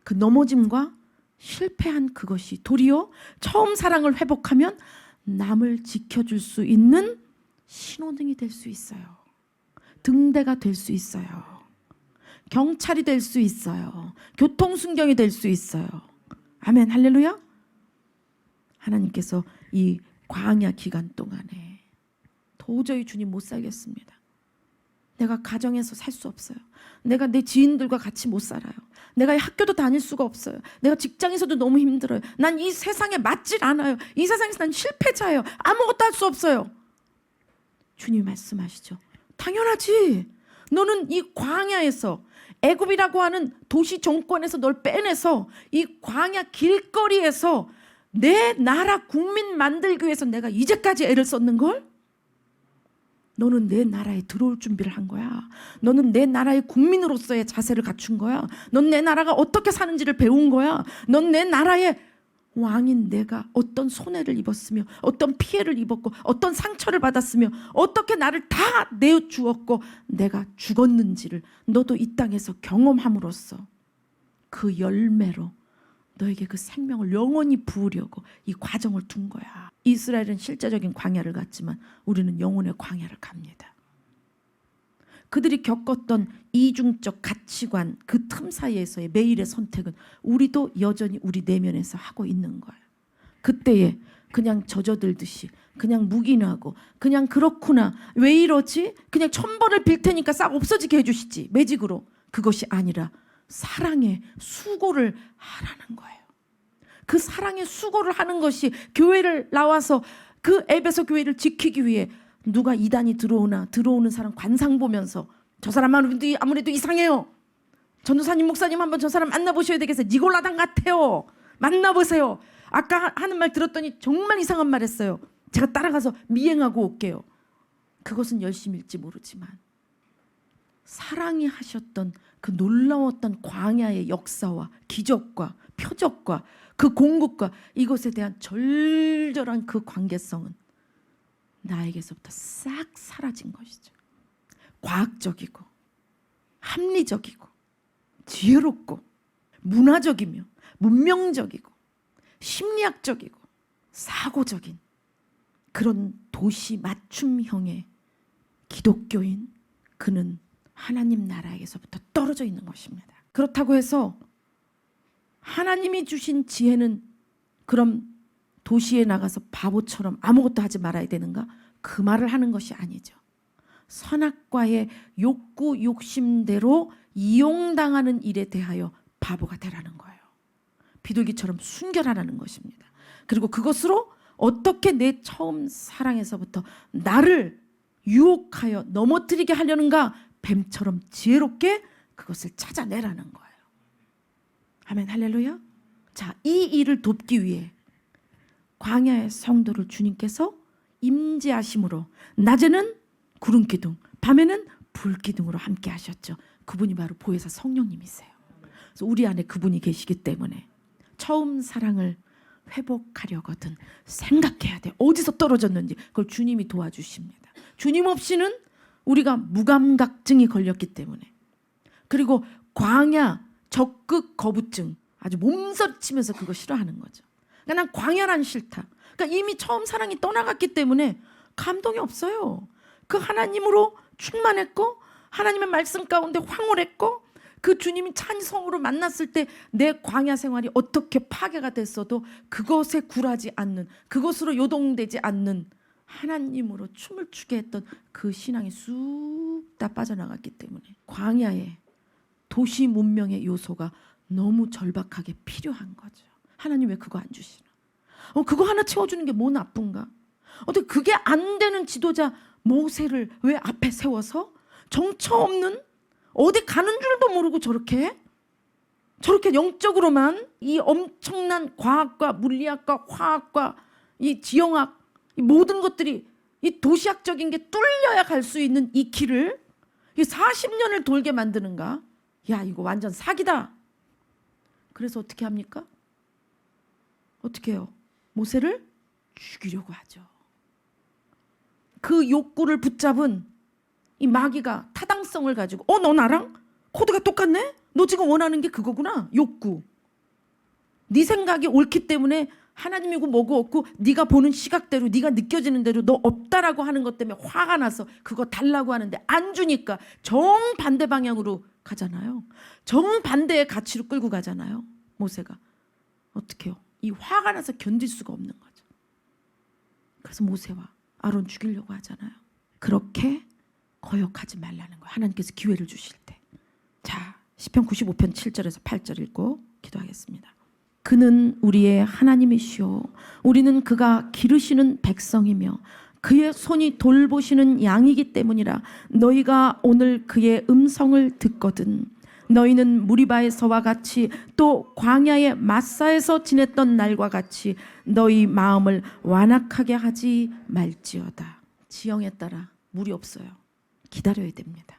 그 넘어짐과 실패한 그것이 도리어 처음 사랑을 회복하면 남을 지켜줄 수 있는 신호등이 될 수 있어요. 등대가 될 수 있어요. 경찰이 될 수 있어요. 교통순경이 될 수 있어요. 아멘 할렐루야. 하나님께서 이 광야 기간 동안에 도저히 주님 못 살겠습니다. 내가 가정에서 살 수 없어요. 내가 내 지인들과 같이 못 살아요. 내가 학교도 다닐 수가 없어요. 내가 직장에서도 너무 힘들어요. 난 이 세상에 맞질 않아요. 이 세상에서 난 실패자예요. 아무것도 할 수 없어요. 주님이 말씀하시죠. 당연하지. 너는 이 광야에서 애굽이라고 하는 도시 정권에서 널 빼내서 이 광야 길거리에서 내 나라 국민 만들기 위해서 내가 이제까지 애를 썼는걸? 너는 내 나라에 들어올 준비를 한 거야. 너는 내 나라의 국민으로서의 자세를 갖춘 거야. 넌 내 나라가 어떻게 사는지를 배운 거야. 넌 내 나라의 왕인 내가 어떤 손해를 입었으며 어떤 피해를 입었고 어떤 상처를 받았으며 어떻게 나를 다 내어주었고 내가 죽었는지를 너도 이 땅에서 경험함으로써 그 열매로 너에게 그 생명을 영원히 부으려고 이 과정을 둔 거야. 이스라엘은 실제적인 광야를 갔지만 우리는 영혼의 광야를 갑니다. 그들이 겪었던 이중적 가치관 그 틈 사이에서의 매일의 선택은 우리도 여전히 우리 내면에서 하고 있는 거예요. 그때에 그냥 젖어들듯이 그냥 묵인하고 그냥 그렇구나 왜 이러지? 그냥 1000번을 빌 테니까 싹 없어지게 해주시지 매직으로. 그것이 아니라 사랑의 수고를 하라는 거예요. 그 사랑의 수고를 하는 것이 교회를 나와서 그 에베소 교회를 지키기 위해 누가 이단이 들어오는 사람 관상 보면서 저 사람 아무래도 이상해요. 전도사님 목사님 한번 저 사람 만나보셔야 되겠어요. 니골라당 같아요. 만나보세요. 아까 하는 말 들었더니 정말 이상한 말 했어요. 제가 따라가서 미행하고 올게요. 그것은 열심일지 모르지만 사랑이 하셨던 그 놀라웠던 광야의 역사와 기적과 표적과 그 공급과 이것에 대한 절절한 그 관계성은 나에게서부터 싹 사라진 것이죠. 과학적이고 합리적이고 지혜롭고 문화적이며 문명적이고 심리학적이고 사고적인 그런 도시 맞춤형의 기독교인, 그는 하나님 나라에서부터 떨어져 있는 것입니다. 그렇다고 해서 하나님이 주신 지혜는 그럼 도시에 나가서 바보처럼 아무것도 하지 말아야 되는가? 그 말을 하는 것이 아니죠. 선악과의 욕구 욕심대로 이용당하는 일에 대하여 바보가 되라는 거예요. 비둘기처럼 순결하라는 것입니다. 그리고 그것으로 어떻게 내 처음 사랑에서부터 나를 유혹하여 넘어뜨리게 하려는가? 뱀처럼 지혜롭게 그것을 찾아내라는 거예요. 아멘, 할렐루야. 자, 이 일을 돕기 위해 광야의 성도를 주님께서 임재하심으로 낮에는 구름 기둥, 밤에는 불 기둥으로 함께 하셨죠. 그분이 바로 보혜사 성령님이세요. 그래서 우리 안에 그분이 계시기 때문에 처음 사랑을 회복하려거든 생각해야 돼. 어디서 떨어졌는지 그걸 주님이 도와주십니다. 주님 없이는 우리가 무감각증이 걸렸기 때문에, 그리고 광야 적극 거부증, 아주 몸서리치면서 그거 싫어하는 거죠. 그러니까 난 광야란 싫다. 그러니까 이미 처음 사랑이 떠나갔기 때문에 감동이 없어요. 그 하나님으로 충만했고 하나님의 말씀 가운데 황홀했고 그 주님이 찬성으로 만났을 때 내 광야 생활이 어떻게 파괴가 됐어도 그것에 굴하지 않는, 그것으로 요동되지 않는 하나님으로 춤을 추게 했던 그 신앙이 쑥 다 빠져나갔기 때문에 광야에 도시 문명의 요소가 너무 절박하게 필요한 거죠. 하나님 왜 그거 안 주시나? 그거 하나 채워주는 게 뭐 나쁜가? 어떻게 그게 안 되는 지도자 모세를 왜 앞에 세워서 정처 없는, 어디 가는 줄도 모르고 저렇게 영적으로만 이 엄청난 과학과 물리학과 화학과 이 지형학, 이 모든 것들이 이 도시학적인 게 뚫려야 갈 수 있는 이 길을 40년을 돌게 만드는가? 야, 이거 완전 사기다. 그래서 어떻게 합니까? 어떻게 해요? 모세를 죽이려고 하죠. 그 욕구를 붙잡은 이 마귀가 타당성을 가지고 너 나랑 코드가 똑같네? 너 지금 원하는 게 그거구나. 욕구. 네 생각이 옳기 때문에 하나님이고 뭐고 없고 네가 보는 시각대로 네가 느껴지는 대로 너 없다라고 하는 것 때문에 화가 나서 그거 달라고 하는데 안 주니까 정반대 방향으로 가잖아요. 정반대의 가치로 끌고 가잖아요. 모세가. 어떻게 해요? 이 화가 나서 견딜 수가 없는 거죠. 그래서 모세와 아론 죽이려고 하잖아요. 그렇게 거역하지 말라는 거예요. 하나님께서 기회를 주실 때. 자, 시편 95편 7절에서 8절 읽고 기도하겠습니다. 그는 우리의 하나님이시오. 우리는 그가 기르시는 백성이며 그의 손이 돌보시는 양이기 때문이라. 너희가 오늘 그의 음성을 듣거든 너희는 무리바에서와 같이 또 광야의 마사에서 지냈던 날과 같이 너희 마음을 완악하게 하지 말지어다. 지형에 따라 물이 없어요. 기다려야 됩니다.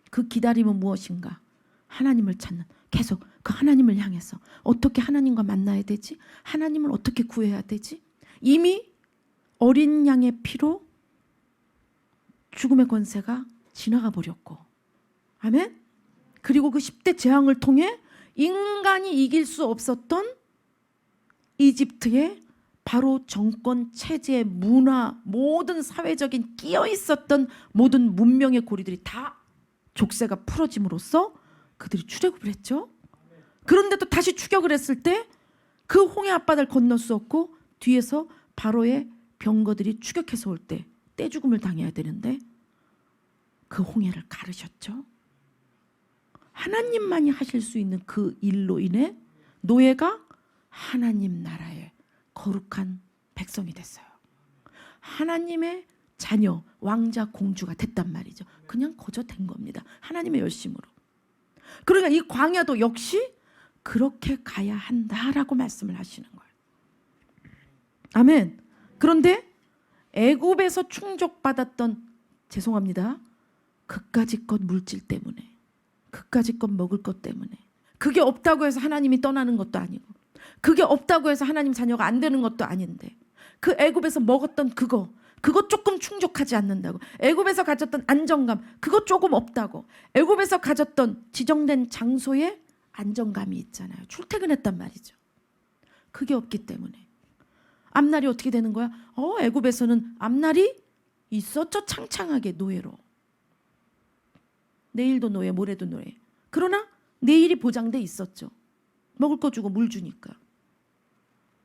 그 기다림은 무엇인가? 하나님을 찾는, 계속 그 하나님을 향해서 어떻게 하나님과 만나야 되지? 하나님을 어떻게 구해야 되지? 이미 어린 양의 피로 죽음의 권세가 지나가 버렸고, 아멘? 그리고 그 10대 재앙을 통해 인간이 이길 수 없었던 이집트의 바로 정권 체제의 문화, 모든 사회적인 끼어 있었던 모든 문명의 고리들이 다 족쇄가 풀어짐으로써 그들이 출애굽을 했죠. 그런데 또 다시 추격을 했을 때 그 홍해 앞바다를 건널 수 없고 뒤에서 바로의 병거들이 추격해서 올 때 떼죽음을 당해야 되는데 그 홍해를 가르셨죠. 하나님만이 하실 수 있는 그 일로 인해 노예가 하나님 나라의 거룩한 백성이 됐어요. 하나님의 자녀, 왕자, 공주가 됐단 말이죠. 그냥 거저 된 겁니다. 하나님의 열심으로. 그러니까 이 광야도 역시 그렇게 가야 한다라고 말씀을 하시는 거예요. 아멘. 그런데 애굽에서 충족받았던, 죄송합니다, 그까짓 것 물질 때문에, 그까짓 것 먹을 것 때문에, 그게 없다고 해서 하나님이 떠나는 것도 아니고, 그게 없다고 해서 하나님 자녀가 안 되는 것도 아닌데, 그 애굽에서 먹었던 그거 조금 충족하지 않는다고, 애굽에서 가졌던 안정감 그거 조금 없다고, 애굽에서 가졌던 지정된 장소에 안정감이 있잖아요. 출퇴근했단 말이죠. 그게 없기 때문에 앞날이 어떻게 되는 거야? 애굽에서는 앞날이 있었죠. 창창하게 노예로. 내일도 노예, 모레도 노예. 그러나 내일이 보장돼 있었죠. 먹을 거 주고 물 주니까.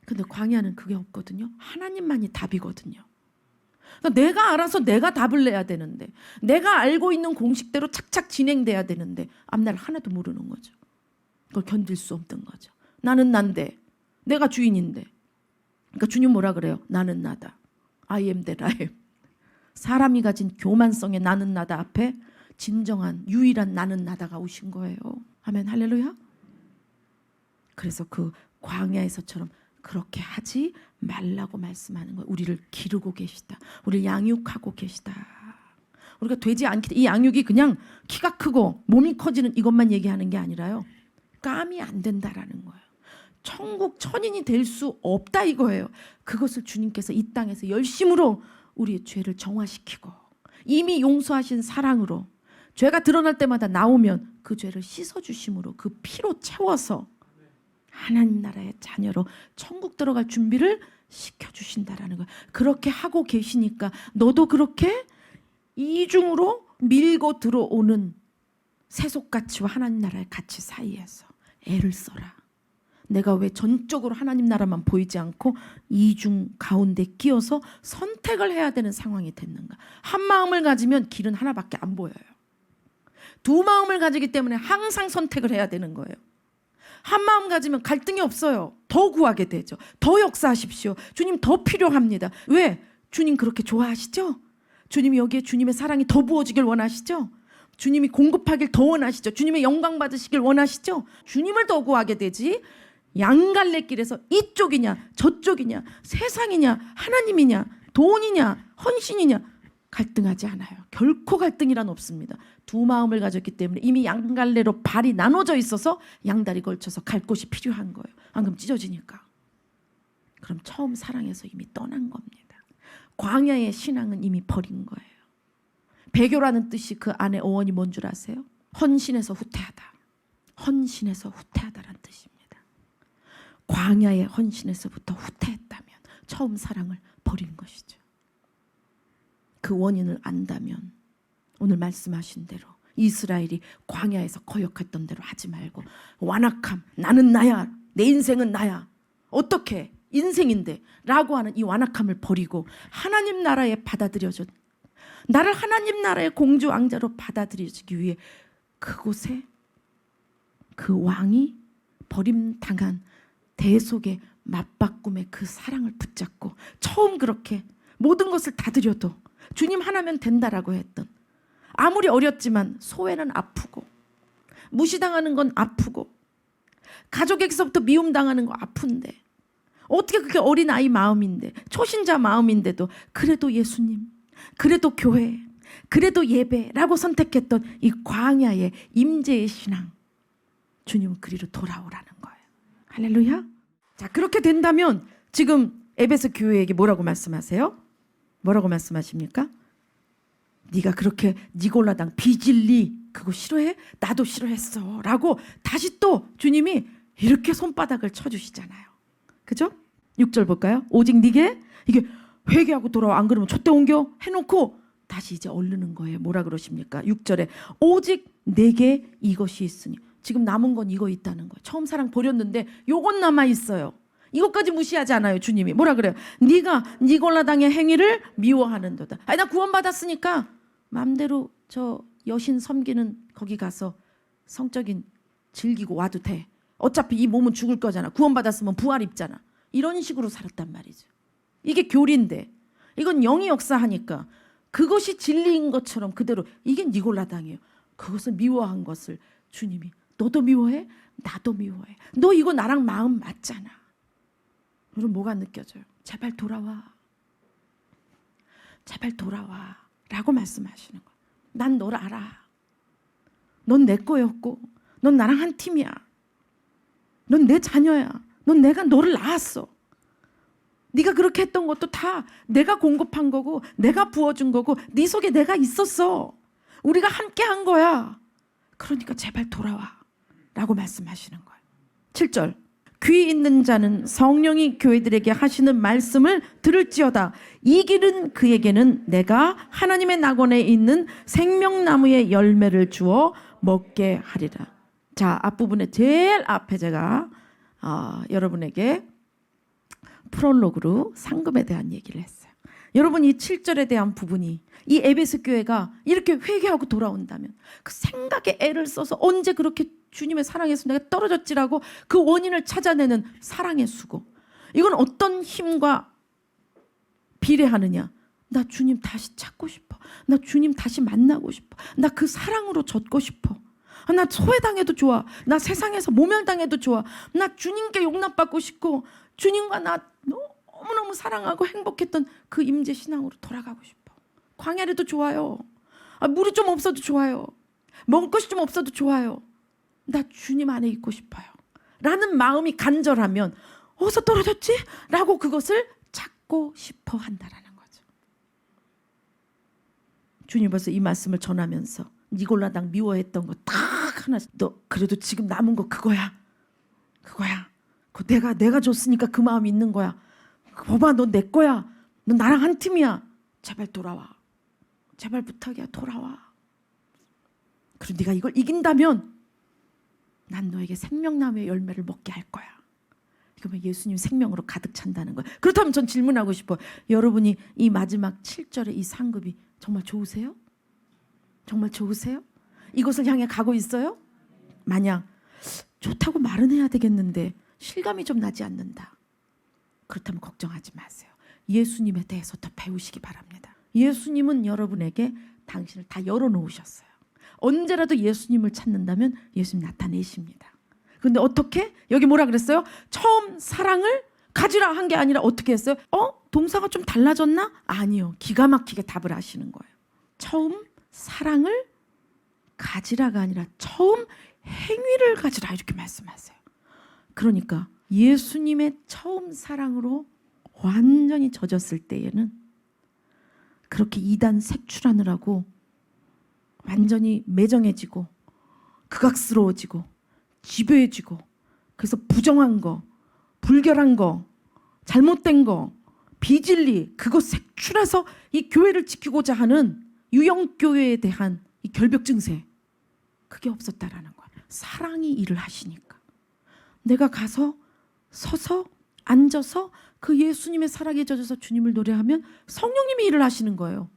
근데 광야는 그게 없거든요. 하나님만이 답이거든요. 그러니까 내가 알아서 내가 답을 내야 되는데, 내가 알고 있는 공식대로 착착 진행돼야 되는데 앞날 하나도 모르는 거죠. 그걸 견딜 수 없던 거죠. 나는 난데, 내가 주인인데. 그러니까 주님 뭐라 그래요? 나는 나다. I am that I am. 사람이 가진 교만성의 나는 나다 앞에 진정한 유일한 나는 나다가 오신 거예요. 아멘, 할렐루야. 그래서 그 광야에서처럼 그렇게 하지 말라고 말씀하는 거예요. 우리를 기르고 계시다. 우리를 양육하고 계시다. 우리가 되지 않기, 이 양육이 그냥 키가 크고 몸이 커지는 이것만 얘기하는 게 아니라요. 깜이 안 된다라는 거예요. 천국 천인이 될 수 없다 이거예요. 그것을 주님께서 이 땅에서 열심으로 우리의 죄를 정화시키고 이미 용서하신 사랑으로 죄가 드러날 때마다 나오면 그 죄를 씻어주심으로 그 피로 채워서 하나님 나라의 자녀로 천국 들어갈 준비를 시켜주신다라는 거예요. 그렇게 하고 계시니까 너도 그렇게 이중으로 밀고 들어오는 세속가치와 하나님 나라의 가치 사이에서 애를 써라. 내가 왜 전적으로 하나님 나라만 보이지 않고 이중 가운데 끼어서 선택을 해야 되는 상황이 됐는가. 한 마음을 가지면 길은 하나밖에 안 보여요. 두 마음을 가지기 때문에 항상 선택을 해야 되는 거예요. 한 마음 가지면 갈등이 없어요. 더 구하게 되죠. 더 역사하십시오. 주님 더 필요합니다. 왜? 주님 그렇게 좋아하시죠? 주님이 여기에 주님의 사랑이 더 부어지길 원하시죠? 주님이 공급하길 더 원하시죠? 주님의 영광 받으시길 원하시죠? 주님을 더 구하게 되지. 양갈래길에서 이쪽이냐 저쪽이냐 세상이냐 하나님이냐 돈이냐 헌신이냐 갈등하지 않아요. 결코 갈등이란 없습니다. 두 마음을 가졌기 때문에 이미 양갈래로 발이 나눠져 있어서 양다리 걸쳐서 갈 곳이 필요한 거예요. 안 그럼 찢어지니까. 그럼 처음 사랑에서 이미 떠난 겁니다. 광야의 신앙은 이미 버린 거예요. 배교라는 뜻이 그 안에 어원이 뭔 줄 아세요? 헌신에서 후퇴하다. 헌신에서 후퇴하다라는 뜻입니다. 광야의 헌신에서부터 후퇴했다면 처음 사랑을 버린 것이죠. 그 원인을 안다면 오늘 말씀하신 대로 이스라엘이 광야에서 거역했던 대로 하지 말고 완악함, 나는 나야, 내 인생은 나야, 어떻게 인생인데 라고 하는 이 완악함을 버리고 하나님 나라에 받아들여져, 나를 하나님 나라의 공주 왕자로 받아들여지기 위해 그곳에 그 왕이 버림당한 대속의 맞바꿈의 그 사랑을 붙잡고 처음 그렇게 모든 것을 다 드려도 주님 하나면 된다라고 했던, 아무리 어렸지만 소외는 아프고 무시당하는 건 아프고 가족에게서부터 미움당하는 거 아픈데 어떻게 그렇게 어린아이 마음인데 초신자 마음인데도 그래도 예수님, 그래도 교회, 그래도 예배라고 선택했던 이 광야의 임재의 신앙, 주님은 그리로 돌아오라는 거예요. 할렐루야. 자, 그렇게 된다면 지금 에베소 교회에게 뭐라고 말씀하세요? 뭐라고 말씀하십니까? 네가 그렇게 니골라당 비질리 그거 싫어해? 나도 싫어했어 라고 다시 또 주님이 이렇게 손바닥을 쳐주시잖아요. 그죠? 6절 볼까요? 오직 네게 이게 회개하고 돌아와, 안 그러면 촛대 옮겨 해놓고 다시 이제 얼르는 거예요. 뭐라 그러십니까? 6절에 오직 내게 이것이 있으니, 지금 남은 건 이거 있다는 거예요. 처음 사랑 버렸는데 요건 남아 있어요. 이것까지 무시하지 않아요. 주님이 뭐라 그래요? 네가 니골라당의 행위를 미워하는도다. 아니 나 구원받았으니까 마음대로 저 여신 섬기는 거기 가서 성적인 즐기고 와도 돼. 어차피 이 몸은 죽을 거잖아. 구원받았으면 부활 입잖아. 이런 식으로 살았단 말이죠. 이게 교리인데 이건 영이 역사하니까 그것이 진리인 것처럼 그대로 이게 니골라당이에요. 그것을 미워한 것을 주님이 너도 미워해? 나도 미워해. 너 이거 나랑 마음 맞잖아. 여러분 뭐가 느껴져요? 제발 돌아와. 제발 돌아와 라고 말씀하시는 거예요. 난 널 알아. 넌 내 거였고 넌 나랑 한 팀이야. 넌 내 자녀야. 넌 내가 너를 낳았어. 네가 그렇게 했던 것도 다 내가 공급한 거고 내가 부어준 거고 네 속에 내가 있었어. 우리가 함께 한 거야. 그러니까 제발 돌아와. 라고 말씀하시는 거예요. 7절 귀 있는 자는 성령이 교회들에게 하시는 말씀을 들을지어다. 이 길은 그에게는 내가 하나님의 낙원에 있는 생명나무의 열매를 주어 먹게 하리라. 자, 앞부분에 제일 앞에 제가 여러분에게 프롤로그로 상급에 대한 얘기를 했어요. 여러분 이 7절에 대한 부분이 이 에베소 교회가 이렇게 회개하고 돌아온다면 그 생각에 애를 써서 언제 그렇게 주님의 사랑에서 내가 떨어졌지라고 그 원인을 찾아내는 사랑의 수고. 이건 어떤 힘과 비례하느냐. 나 주님 다시 찾고 싶어. 나 주님 다시 만나고 싶어. 나 그 사랑으로 젖고 싶어. 나 소외당해도 좋아. 나 세상에서 모멸당해도 좋아. 나 주님께 용납받고 싶고 주님과 나 너무너무 사랑하고 행복했던 그 임재 신앙으로 돌아가고 싶어. 광야라도 좋아요. 물이 좀 없어도 좋아요. 먹을 것이 좀 없어도 좋아요. 나 주님 안에 있고 싶어요. 라는 마음이 간절하면 어디서 떨어졌지? 라고 그것을 찾고 싶어 한다라는 거죠. 주님 벌써 이 말씀을 전하면서 니골라당 미워했던 거 딱 하나, 너 그래도 지금 남은 거 그거야. 내가 줬으니까 그 마음이 있는 거야. 봐봐, 너 내 거야. 너 나랑 한 팀이야. 제발 돌아와. 제발 부탁이야, 돌아와. 그리고 네가 이걸 이긴다면 난 너에게 생명나무의 열매를 먹게 할 거야. 이거면 예수님 생명으로 가득 찬다는 거야. 그렇다면 전 질문하고 싶어. 여러분이 이 마지막 7절의 이 상급이 정말 좋으세요? 정말 좋으세요? 이곳을 향해 가고 있어요? 만약 좋다고 말은 해야 되겠는데 실감이 좀 나지 않는다. 그렇다면 걱정하지 마세요. 예수님에 대해서 더 배우시기 바랍니다. 예수님은 여러분에게 당신을 다 열어놓으셨어요. 언제라도 예수님을 찾는다면 예수님 나타내십니다. 그런데 어떻게? 여기 뭐라 그랬어요? 처음 사랑을 가지라 한 게 아니라 어떻게 했어요? 동사가 좀 달라졌나? 아니요. 기가 막히게 답을 하시는 거예요. 처음 사랑을 가지라가 아니라 처음 행위를 가지라 이렇게 말씀하세요. 그러니까 예수님의 처음 사랑으로 완전히 젖었을 때에는 그렇게 이단 색출하느라고 완전히 매정해지고 극악스러워지고 집요해지고 그래서 부정한 거, 불결한 거, 잘못된 거, 비진리 그거 색출해서 이 교회를 지키고자 하는 유형교회에 대한 이 결벽 증세 그게 없었다라는 거야. 사랑이 일을 하시니까 내가 가서 서서 앉아서 그 예수님의 사랑에 젖어서 주님을 노래하면 성령님이 일을 하시는 거예요.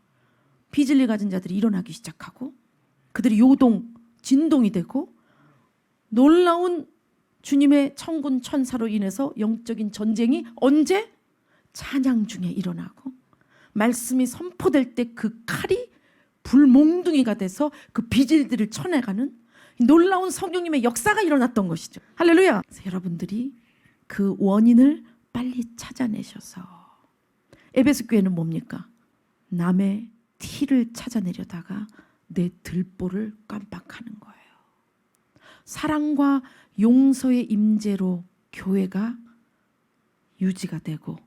비진리 가진 자들이 일어나기 시작하고 그들이 요동, 진동이 되고 놀라운 주님의 천군 천사로 인해서 영적인 전쟁이 언제? 찬양 중에 일어나고 말씀이 선포될 때 그 칼이 불몽둥이가 돼서 그 비질들을 쳐내가는 놀라운 성령님의 역사가 일어났던 것이죠. 할렐루야. 그래서 여러분들이 그 원인을 빨리 찾아내셔서 에베소 교회는 뭡니까? 남의 티를 찾아내려다가 내 들보를 깜빡하는 거예요. 사랑과 용서의 임재로 교회가 유지가 되고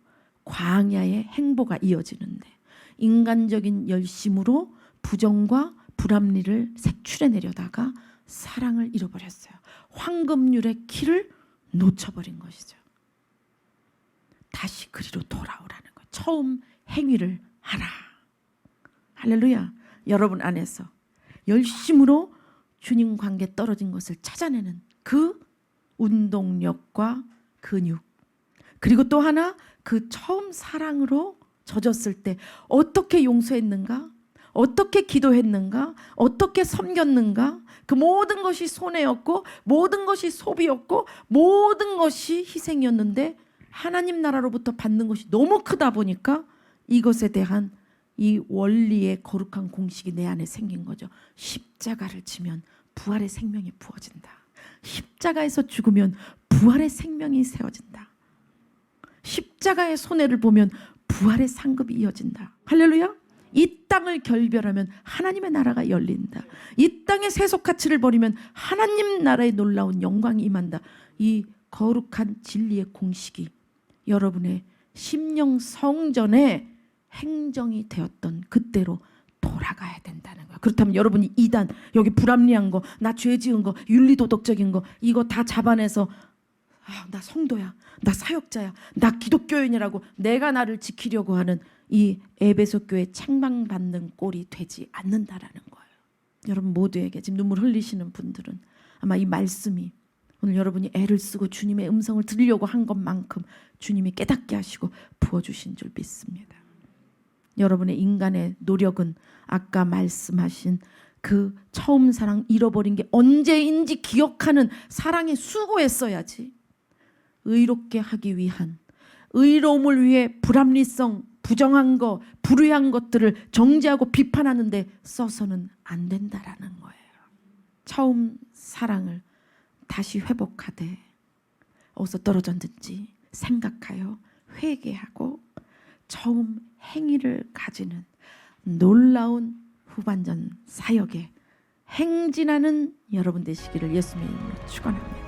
광야의 행보가 이어지는데 인간적인 열심으로 부정과 불합리를 색출해내려다가 사랑을 잃어버렸어요. 황금률의 키를 놓쳐버린 것이죠. 다시 그리로 돌아오라는 거예요. 처음 행위를 하라. 할렐루야. 여러분 안에서 열심으로 주님 관계 떨어진 것을 찾아내는 그 운동력과 근육 그리고 또 하나 그 처음 사랑으로 젖었을 때 어떻게 용서했는가 어떻게 기도했는가 어떻게 섬겼는가 그 모든 것이 손해였고 모든 것이 소비였고 모든 것이 희생이었는데 하나님 나라로부터 받는 것이 너무 크다 보니까 이것에 대한 이 원리의 거룩한 공식이 내 안에 생긴 거죠. 십자가를 지면 부활의 생명이 부어진다. 십자가에서 죽으면 부활의 생명이 세워진다. 십자가의 손해를 보면 부활의 상급이 이어진다. 할렐루야. 이 땅을 결별하면 하나님의 나라가 열린다. 이 땅의 세속 가치를 버리면 하나님 나라의 놀라운 영광이 임한다. 이 거룩한 진리의 공식이 여러분의 심령 성전에 행정이 되었던 그때로 돌아가야 된다는 거야. 그렇다면 여러분이 이단, 여기 불합리한 거, 나 죄 지은 거, 윤리도덕적인 거 이거 다 잡아내서 나 성도야, 나 사역자야, 나 기독교인이라고 내가 나를 지키려고 하는 이 에베소 교회 책망받는 꼴이 되지 않는다라는 거예요. 여러분 모두에게 지금 눈물 흘리시는 분들은 아마 이 말씀이 오늘 여러분이 애를 쓰고 주님의 음성을 들으려고 한 것만큼 주님이 깨닫게 하시고 부어주신 줄 믿습니다. 여러분의 인간의 노력은 아까 말씀하신 그 처음 사랑 잃어버린 게 언제인지 기억하는 사랑에 수고했어야지. 의롭게 하기 위한, 의로움을 위해 불합리성, 부정한 거, 불의한 것들을 정죄하고 비판하는데 써서는 안 된다라는 거예요. 처음 사랑을 다시 회복하되 어디서 떨어졌는지 생각하여 회개하고 처음 행위를 가지는 놀라운 후반전 사역에 행진하는 여러분 되시기를 예수님의 이름으로 축원합니다.